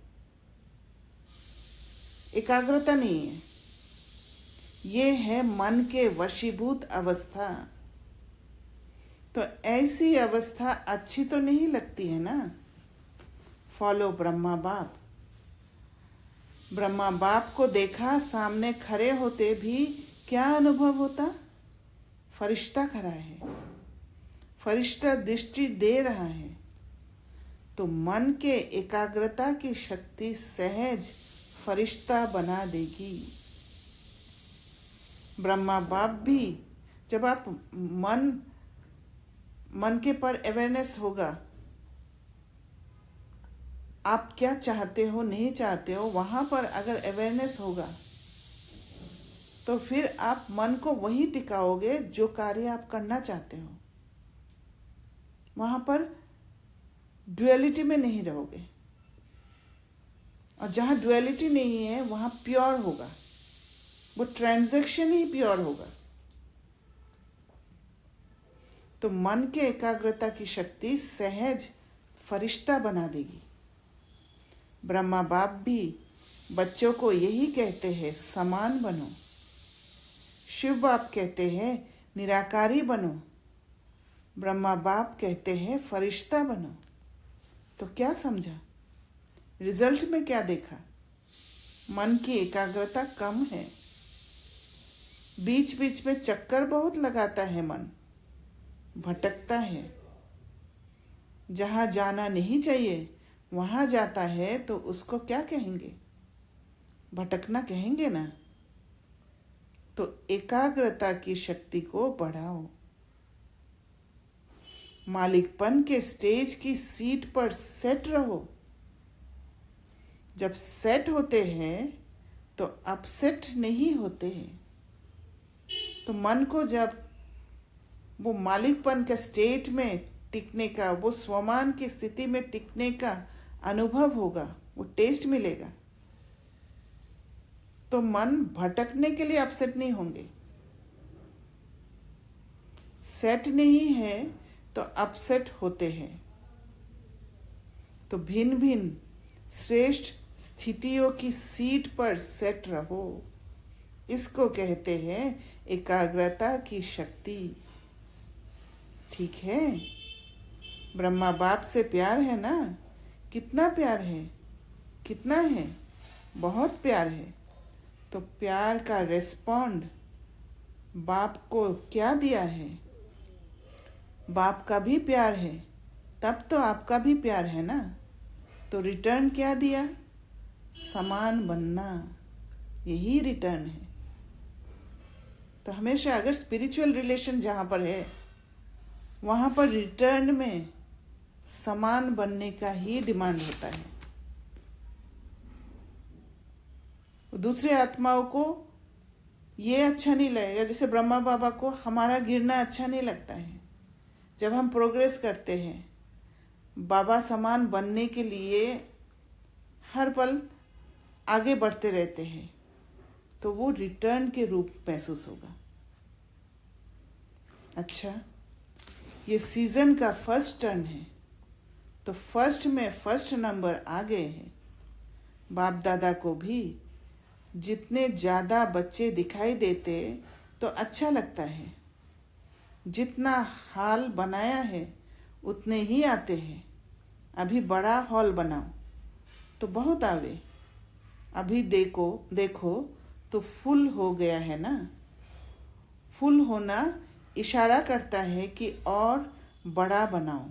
एकाग्रता नहीं है, ये है मन के वशीभूत अवस्था। तो ऐसी अवस्था अच्छी तो नहीं लगती है ना। फॉलो ब्रह्मा बाप, ब्रह्मा बाप को देखा, सामने खड़े होते भी क्या अनुभव होता? फरिश्ता खड़ा है, फरिश्ता दृष्टि दे रहा है। तो मन के एकाग्रता की शक्ति सहज फरिश्ता बना देगी। ब्रह्मा बाप भी, जब आप मन के पर अवेयरनेस होगा, आप क्या चाहते हो नहीं चाहते हो, वहाँ पर अगर अवेयरनेस होगा तो फिर आप मन को वही टिकाओगे जो कार्य आप करना चाहते हो। वहाँ पर ड्युअलिटी में नहीं रहोगे, और जहाँ ड्युअलिटी नहीं है वहाँ प्योर होगा, वो ट्रांजैक्शन ही प्योर होगा। तो मन के एकाग्रता की शक्ति सहज फरिश्ता बना देगी। ब्रह्मा बाप भी बच्चों को यही कहते हैं, समान बनो। शिव बाप कहते हैं निराकारी बनो, ब्रह्मा बाप कहते हैं फरिश्ता बनो। तो क्या समझा? रिजल्ट में क्या देखा? मन की एकाग्रता कम है, बीच बीच में चक्कर बहुत लगाता है, मन भटकता है, जहाँ जाना नहीं चाहिए वहाँ जाता है। तो उसको क्या कहेंगे? भटकना कहेंगे ना। तो एकाग्रता की शक्ति को बढ़ाओ। मालिकपन के स्टेज की सीट पर सेट रहो। जब सेट होते हैं तो अपसेट नहीं होते हैं। तो मन को जब वो मालिकपन के स्टेट में टिकने का, वो स्वमान की स्थिति में टिकने का अनुभव होगा, वो टेस्ट मिलेगा, तो मन भटकने के लिए अपसेट नहीं होंगे। सेट नहीं है तो अपसेट होते हैं। तो भिन्न भिन्न श्रेष्ठ स्थितियों की सीट पर सेट रहो। इसको कहते हैं एकाग्रता की शक्ति। ठीक है? ब्रह्मा बाप से प्यार है ना? कितना प्यार है? कितना है? बहुत प्यार है। तो प्यार का रेस्पॉन्ड बाप को क्या दिया है? बाप का भी प्यार है, तब तो आपका भी प्यार है ना। तो रिटर्न क्या दिया? समान बनना, यही रिटर्न है। तो हमेशा अगर स्पिरिचुअल रिलेशन जहाँ पर है वहाँ पर रिटर्न में समान बनने का ही डिमांड होता है। दूसरे आत्माओं को ये अच्छा नहीं लगेगा, जैसे ब्रह्मा बाबा को हमारा गिरना अच्छा नहीं लगता है। जब हम प्रोग्रेस करते हैं बाबा समान बनने के लिए हर पल आगे बढ़ते रहते हैं, तो वो रिटर्न के रूप महसूस होगा। अच्छा, ये सीजन का फर्स्ट टर्न है, तो फर्स्ट में फर्स्ट नंबर आ गए हैं। बाप दादा को भी जितने ज़्यादा बच्चे दिखाई देते तो अच्छा लगता है। जितना हॉल बनाया है उतने ही आते हैं। अभी बड़ा हॉल बनाओ तो बहुत आवे। अभी देखो तो फुल हो गया है ना। फुल होना इशारा करता है कि और बड़ा बनाओ।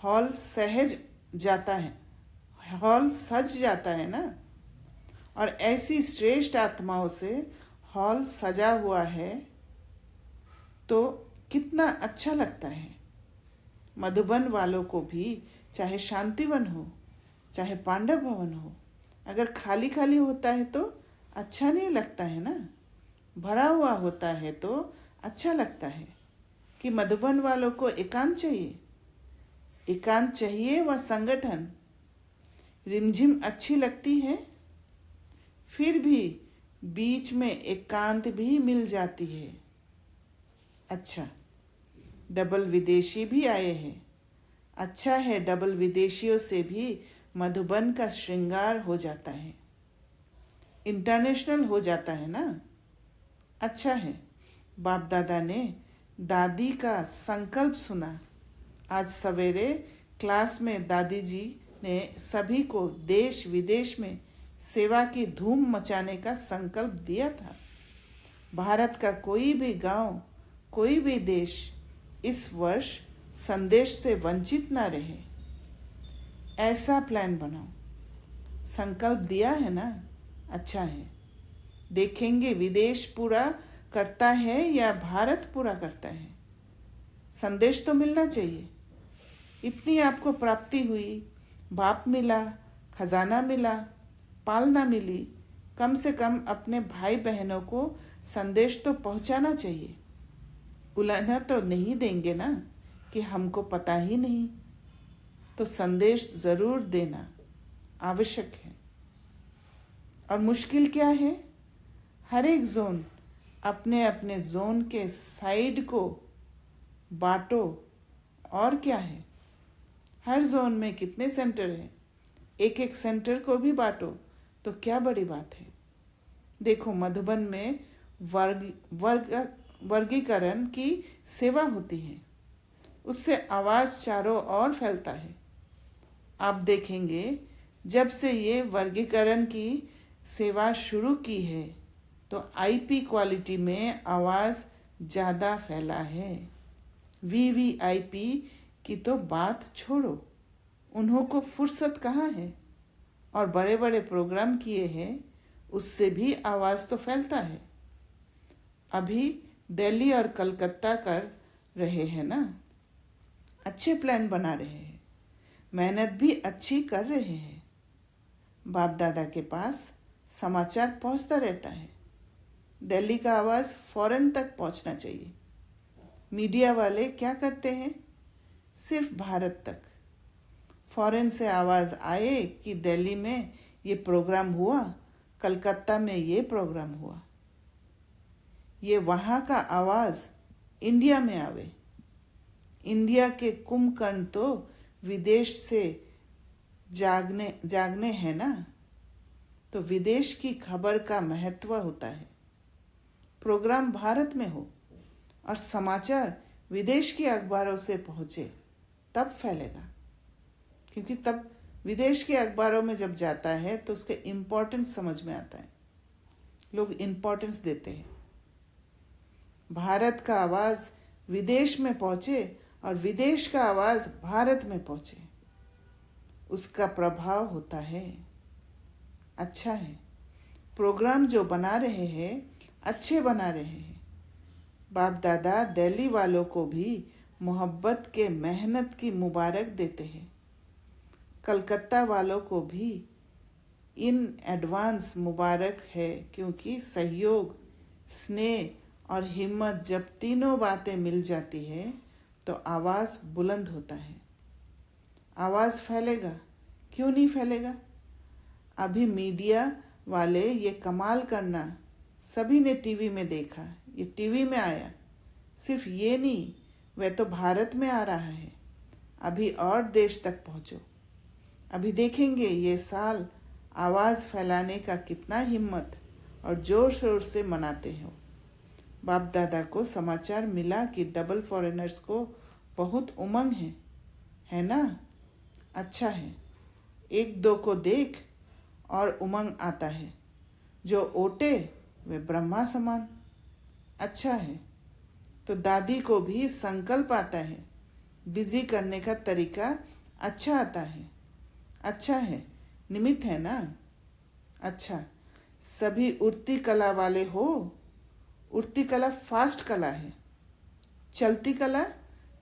हॉल सहज जाता है, हॉल सज जाता है ना। और ऐसी श्रेष्ठ आत्माओं से हॉल सजा हुआ है तो कितना अच्छा लगता है। मधुबन वालों को भी, चाहे शांतिवन हो चाहे पांडव भवन हो, अगर खाली खाली होता है तो अच्छा नहीं लगता है ना। भरा हुआ होता है तो अच्छा लगता है। कि मधुबन वालों को एकांत चाहिए, एकांत चाहिए व संगठन। रिमझिम अच्छी लगती है, फिर भी बीच में एकांत भी मिल जाती है। अच्छा, डबल विदेशी भी आए हैं। अच्छा है, डबल विदेशियों से भी मधुबन का श्रृंगार हो जाता है, इंटरनेशनल हो जाता है ना। अच्छा है, बाप दादा ने दादी का संकल्प सुना। आज सवेरे क्लास में दादी जी ने सभी को देश विदेश में सेवा की धूम मचाने का संकल्प दिया था। भारत का कोई भी गांव, कोई भी देश इस वर्ष संदेश से वंचित ना रहे, ऐसा प्लान बनाओ। संकल्प दिया है ना, अच्छा है। देखेंगे विदेश पूरा करता है या भारत पूरा करता है। संदेश तो मिलना चाहिए। इतनी आपको प्राप्ति हुई, बाप मिला, खजाना मिला, पालना मिली, कम से कम अपने भाई बहनों को संदेश तो पहुंचाना चाहिए। उलाहना तो नहीं देंगे ना कि हमको पता ही नहीं। तो संदेश ज़रूर देना आवश्यक है। और मुश्किल क्या है? हर एक जोन अपने अपने जोन के साइड को बांटो। और क्या है? हर जोन में कितने सेंटर हैं? एक एक सेंटर को भी बांटो तो क्या बड़ी बात है। देखो, मधुबन में वर्गीकरण की सेवा होती है, उससे आवाज़ चारों ओर फैलता है। आप देखेंगे जब से ये वर्गीकरण की सेवा शुरू की है तो आईपी क्वालिटी में आवाज़ ज़्यादा फैला है। वीवीआईपी की तो बात छोड़ो, उन्हों को फुर्सत कहाँ है। और बड़े बड़े प्रोग्राम किए हैं, उससे भी आवाज़ तो फैलता है। अभी दिल्ली और कलकत्ता कर रहे हैं ना, अच्छे प्लान बना रहे हैं, मेहनत भी अच्छी कर रहे हैं। बाप दादा के पास समाचार पहुंचता रहता है। दिल्ली का आवाज़ फॉरेन तक पहुंचना चाहिए। मीडिया वाले क्या करते हैं? सिर्फ भारत तक। फॉरेन से आवाज़ आए कि दिल्ली में ये प्रोग्राम हुआ, कलकत्ता में ये प्रोग्राम हुआ। ये वहाँ का आवाज़ इंडिया में आवे। इंडिया के कुंभकर्ण तो विदेश से जागने हैं ना, तो विदेश की खबर का महत्व होता है। प्रोग्राम भारत में हो और समाचार विदेश के अखबारों से पहुँचे तब फैलेगा। क्योंकि तब विदेश के अखबारों में जब जाता है तो उसके इम्पोर्टेंस समझ में आता है, लोग इम्पोर्टेंस देते हैं। भारत का आवाज़ विदेश में पहुँचे और विदेश का आवाज़ भारत में पहुँचे, उसका प्रभाव होता है। अच्छा है, प्रोग्राम जो बना रहे हैं अच्छे बना रहे हैं। बाप दादा दिल्ली वालों को भी मोहब्बत के मेहनत की मुबारक देते हैं। कलकत्ता वालों को भी इन एडवांस मुबारक है, क्योंकि सहयोग, स्नेह और हिम्मत जब तीनों बातें मिल जाती है तो आवाज़ बुलंद होता है। आवाज़ फैलेगा, क्यों नहीं फैलेगा? अभी मीडिया वाले ये कमाल करना सभी ने टीवी में देखा, ये टीवी में आया। सिर्फ ये नहीं, वह तो भारत में आ रहा है। अभी और देश तक पहुँचो। अभी देखेंगे ये साल आवाज़ फैलाने का कितना हिम्मत और जोर शोर से मनाते हो। बाप दादा को समाचार मिला कि डबल फॉरेनर्स को बहुत उमंग है ना? अच्छा है, एक दो को देख और उमंग आता है। जो ओटे वे ब्रह्मा समान। अच्छा है, तो दादी को भी संकल्प आता है, बिजी करने का तरीका अच्छा आता है। अच्छा है, निमित्त है ना? अच्छा, सभी उड़ती कला वाले हो। उड़ती कला फास्ट कला है। चलती कला,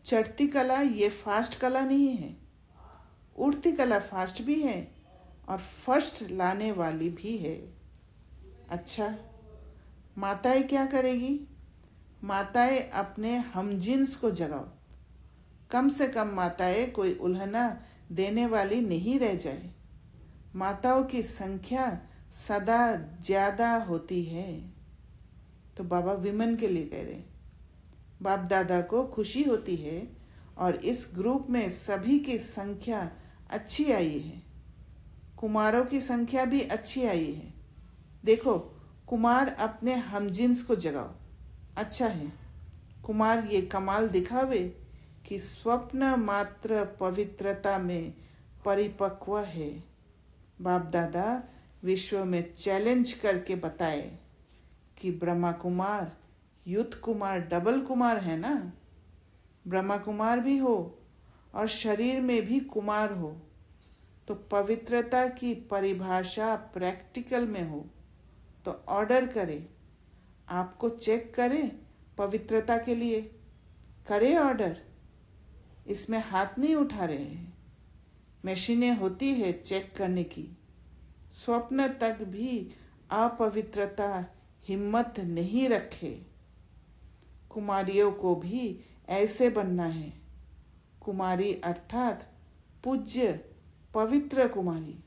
चढ़ती कला ये फास्ट कला नहीं है। उड़ती कला फास्ट भी है और फर्स्ट लाने वाली भी है। अच्छा, माताएं क्या करेगी? माताएं अपने हमजिन्स को जगाओ। कम से कम माताएं कोई उल्हना देने वाली नहीं रह जाए। माताओं की संख्या सदा ज़्यादा होती है। तो बाबा विमेन के लिए कह रहे। बाप दादा को खुशी होती है और इस ग्रुप में सभी की संख्या अच्छी आई है। कुमारों की संख्या भी अच्छी आई है। देखो, कुमार अपने हमजिन्स को जगाओ। अच्छा है, कुमार ये कमाल दिखावे कि स्वप्न मात्र पवित्रता में परिपक्व है। बाप दादा विश्व में चैलेंज करके बताए कि ब्रह्मा कुमार युद्ध कुमार डबल कुमार है ना, ब्रह्मा कुमार भी हो और शरीर में भी कुमार हो, तो पवित्रता की परिभाषा प्रैक्टिकल में हो तो ऑर्डर करे, आपको चेक करे पवित्रता के लिए, करे ऑर्डर। इसमें हाथ नहीं उठा रहे हैं, मशीनें होती है चेक करने की। स्वप्न तक भी अपवित्रता हिम्मत नहीं रखे। कुमारियों को भी ऐसे बनना है। कुमारी अर्थात पूज्य पवित्र कुमारी।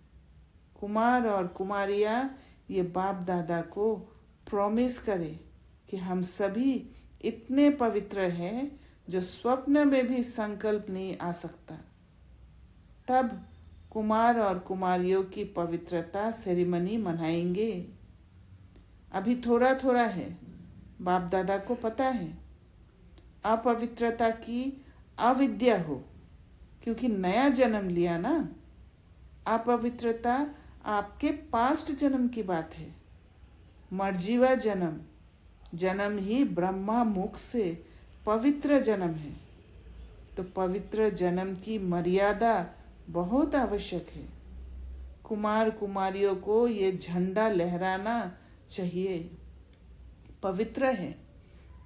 कुमार और कुमारियाँ ये बाप दादा को प्रॉमिस करे कि हम सभी इतने पवित्र हैं जो स्वप्न में भी संकल्प नहीं आ सकता। तब कुमार और कुमारियों की पवित्रता सेरेमनी मनाएंगे। अभी थोड़ा थोड़ा है, बाप दादा को पता है। अपवित्रता की अविद्या हो, क्योंकि नया जन्म लिया ना। अपवित्रता आपके पास्ट जन्म की बात है। मर्जीवा जन्म, जन्म ही ब्रह्मा मुख से पवित्र जन्म है। तो पवित्र जन्म की मर्यादा बहुत आवश्यक है। कुमार कुमारियों को ये झंडा लहराना चाहिए। पवित्र है,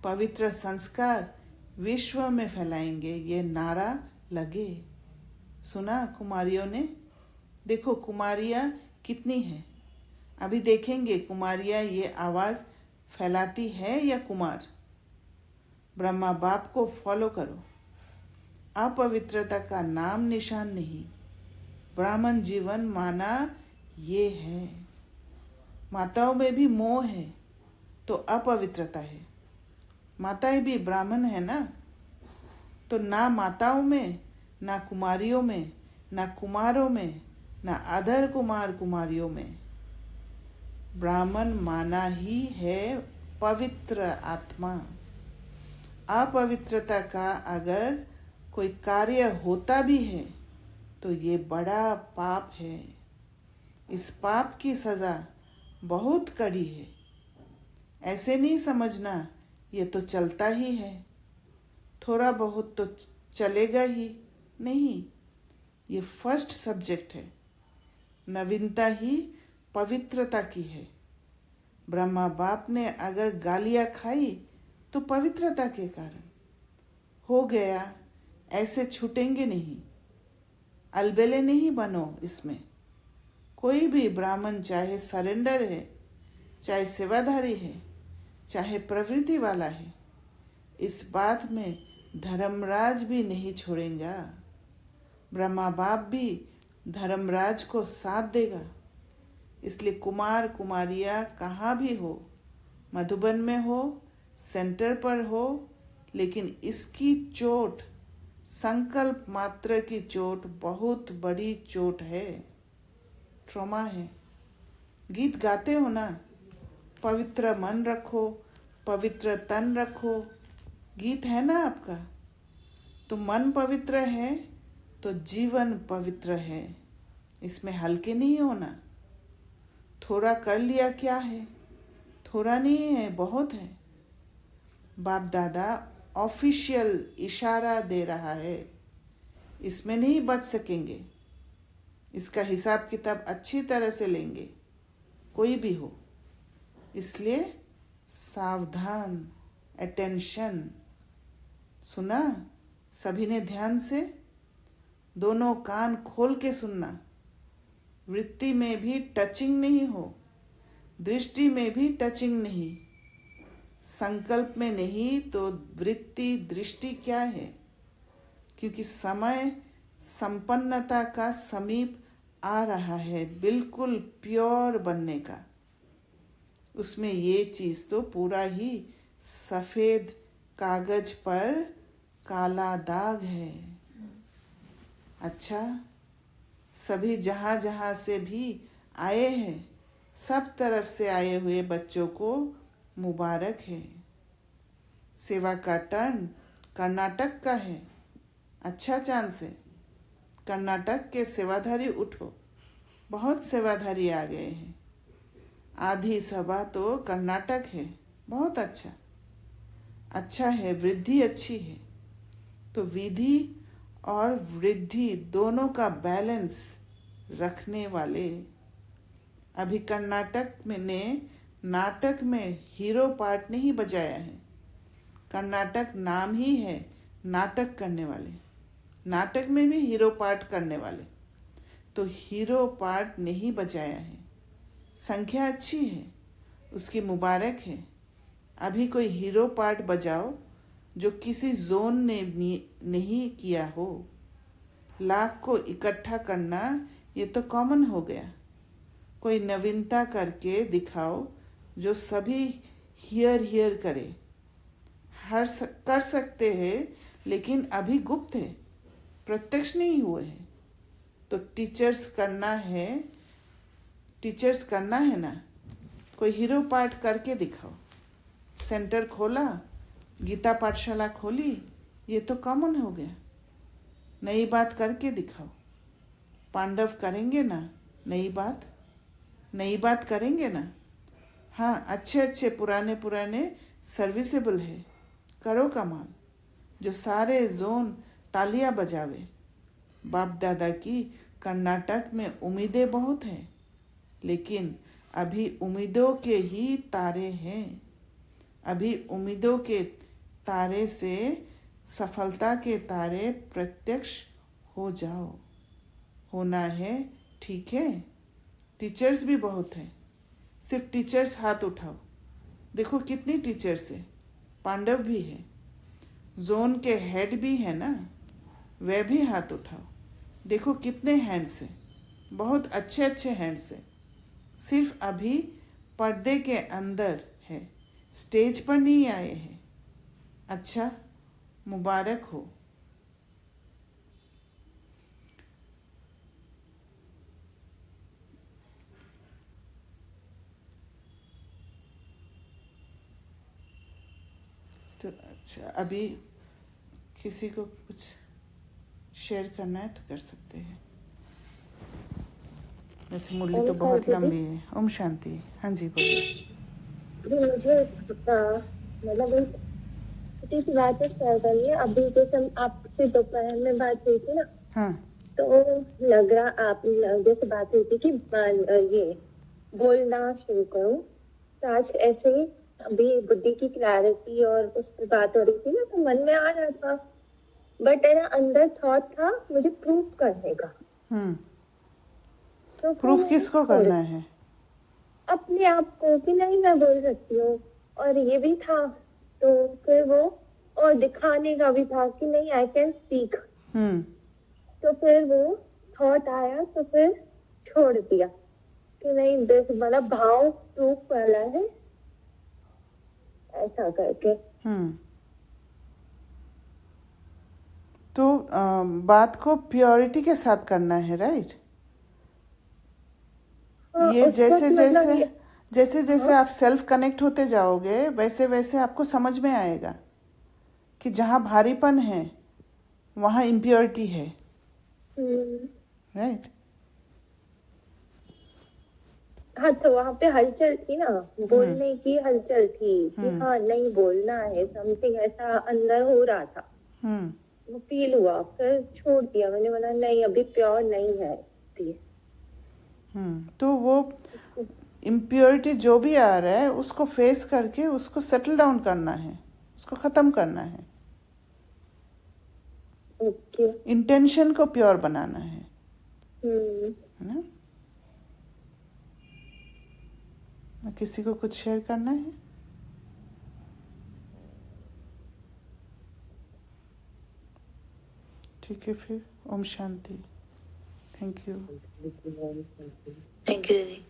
पवित्र संस्कार विश्व में फैलाएंगे, ये नारा लगे। सुना कुमारियों ने? देखो कुमारियाँ कितनी हैं। अभी देखेंगे कुमारियाँ ये आवाज़ फैलाती है या कुमार। ब्रह्मा बाप को फॉलो करो। अपवित्रता का नाम निशान नहीं। ब्राह्मण जीवन माना ये है। माताओं में भी मोह है तो अपवित्रता है। माताएं भी ब्राह्मण है ना, तो ना माताओं में, ना कुमारियों में, ना कुमारों में, ना अधर कुमार कुमारियों में। ब्राह्मण माना ही है पवित्र आत्मा। अपवित्रता का अगर कोई कार्य होता भी है तो ये बड़ा पाप है। इस पाप की सज़ा बहुत कड़ी है। ऐसे नहीं समझना ये तो चलता ही है, थोड़ा बहुत तो चलेगा ही नहीं। ये फर्स्ट सब्जेक्ट है। नवीनता ही पवित्रता की है। ब्रह्मा बाप ने अगर गालियाँ खाई तो पवित्रता के कारण हो गया, ऐसे छूटेंगे नहीं। अलबेले नहीं बनो इसमें। कोई भी ब्राह्मण चाहे सरेंडर है, चाहे सेवाधारी है, चाहे प्रवृत्ति वाला है, इस बात में धर्मराज भी नहीं छोड़ेगा। ब्रह्मा बाप भी धर्मराज को साथ देगा। इसलिए कुमार कुमारियाँ कहाँ भी हो, मधुबन में हो, सेंटर पर हो, लेकिन इसकी चोट, संकल्प मात्र की चोट बहुत बड़ी चोट है, ट्रॉमा है। गीत गाते हो ना, पवित्र मन रखो, पवित्र तन रखो, गीत है ना आपका। तो मन पवित्र है तो जीवन पवित्र है। इसमें हल्के नहीं होना। थोड़ा कर लिया क्या है, थोड़ा नहीं है, बहुत है। बाप दादा ऑफिशियल इशारा दे रहा है, इसमें नहीं बच सकेंगे। इसका हिसाब किताब अच्छी तरह से लेंगे, कोई भी हो। इसलिए सावधान, अटेंशन। सुना सभी ने ध्यान से? दोनों कान खोल के सुनना। वृत्ति में भी टचिंग नहीं हो, दृष्टि में भी टचिंग नहीं। संकल्प में नहीं तो वृत्ति दृष्टि क्या है? क्योंकि समय संपन्नता का समीप आ रहा है, बिल्कुल प्योर बनने का। उसमें ये चीज़ तो पूरा ही सफ़ेद कागज पर काला दाग है। अच्छा, सभी जहाँ जहाँ से भी आए हैं, सब तरफ से आए हुए बच्चों को मुबारक है। सेवा का टर्न कर्नाटक का है। अच्छा चांस है। कर्नाटक के सेवाधारी उठो, बहुत सेवाधारी आ गए हैं। आधी सभा तो कर्नाटक है, बहुत अच्छा, अच्छा है, वृद्धि अच्छी है। तो विधि और वृद्धि दोनों का बैलेंस रखने वाले अभी कर्नाटक में ने नाटक में हीरो पार्ट नहीं बजाया है। कर्नाटक नाम ही है नाटक करने वाले, नाटक में भी हीरो पार्ट करने वाले, तो हीरो पार्ट नहीं बजाया है। संख्या अच्छी है, उसकी मुबारक है। अभी कोई हीरो पार्ट बजाओ जो किसी जोन ने नहीं किया हो। लाख को इकट्ठा करना ये तो कॉमन हो गया। कोई नवीनता करके दिखाओ जो सभी हियर करे। कर सकते हैं लेकिन अभी गुप्त है, प्रत्यक्ष नहीं हुए हैं। तो टीचर्स करना है ना, कोई हीरो पार्ट करके दिखाओ। सेंटर खोला, गीता पाठशाला खोली, ये तो कॉमन हो गया। नई बात करके दिखाओ। पांडव करेंगे ना नई बात करेंगे ना। हाँ, अच्छे पुराने सर्विसेबल है, करो कमाल। जो सारे जोन तालियां बजावे। बाप दादा की कर्नाटक में उम्मीदें बहुत हैं, लेकिन अभी उम्मीदों के ही तारे हैं। अभी उम्मीदों के तारे से सफलता के तारे प्रत्यक्ष हो जाओ। होना है, ठीक है। टीचर्स भी बहुत हैं, सिर्फ टीचर्स हाथ उठाओ। देखो कितनी टीचर्स है, पांडव भी है, जोन के हेड भी है ना, वे भी हाथ उठाओ। देखो कितने हैंड्स हैं, बहुत अच्छे हैंड्स हैं। सिर्फ अभी पर्दे के अंदर है, स्टेज पर नहीं आए हैं। अच्छा, मुबारक हो। तो अच्छा, अभी किसी को कुछ शेयर करना है तो कर सकते हैं। वैसे मुरली तो बहुत लंबी है। ओम शांति। हाँ जी, बोलिए। मुझे मतलब एक छोटी सी बात शेयर करनी है। अभी जैसे हम आपसे दोपहर में बात हुई थी ना, हाँ, तो लग रहा आप जैसे बात हुई थी कि ये बोलना शुरू करूं, तो आज ऐसे ही अभी बुद्धि की क्लैरिटी और उस पर बात हो रही थी ना, तो मन में आ रहा था, बट मेरा अंदर थॉट था मुझे प्रूव करने का। तो प्रूफ किसको करना है? अपने आप को कि नहीं मैं बोल सकती हूँ, और ये भी था। तो फिर वो और दिखाने का भी था कि नहीं आई कैन स्पीक। तो फिर वो थॉट आया, तो फिर छोड़ दिया कि नहीं मतलब भाव प्रूफ वाला है, ऐसा करके। तो बात को प्योरिटी के साथ करना है, राइट? ये जैसे आप सेल्फ कनेक्ट होते जाओगे, वैसे वैसे आपको समझ में आएगा कि जहाँ भारीपन है वहाँ इम्प्योरिटी है, राइट? हाँ, तो वहाँ पे हलचल थी ना, बोलने की हलचल थी कि हाँ नहीं बोलना है, समथिंग ऐसा अंदर हो रहा था। वो फील हुआ, फिर छोड़ दिया मैंने, बोला नहीं अभी प्योर नहीं है। तो वो इम्प्योरिटी जो भी आ रहा है उसको फेस करके उसको सेटल डाउन करना है, उसको खत्म करना है। इंटेंशन को प्योर बनाना है ना? किसी को कुछ शेयर करना है? ठीक है, फिर ओम शांति। Thank you. थैंक यू दीदी।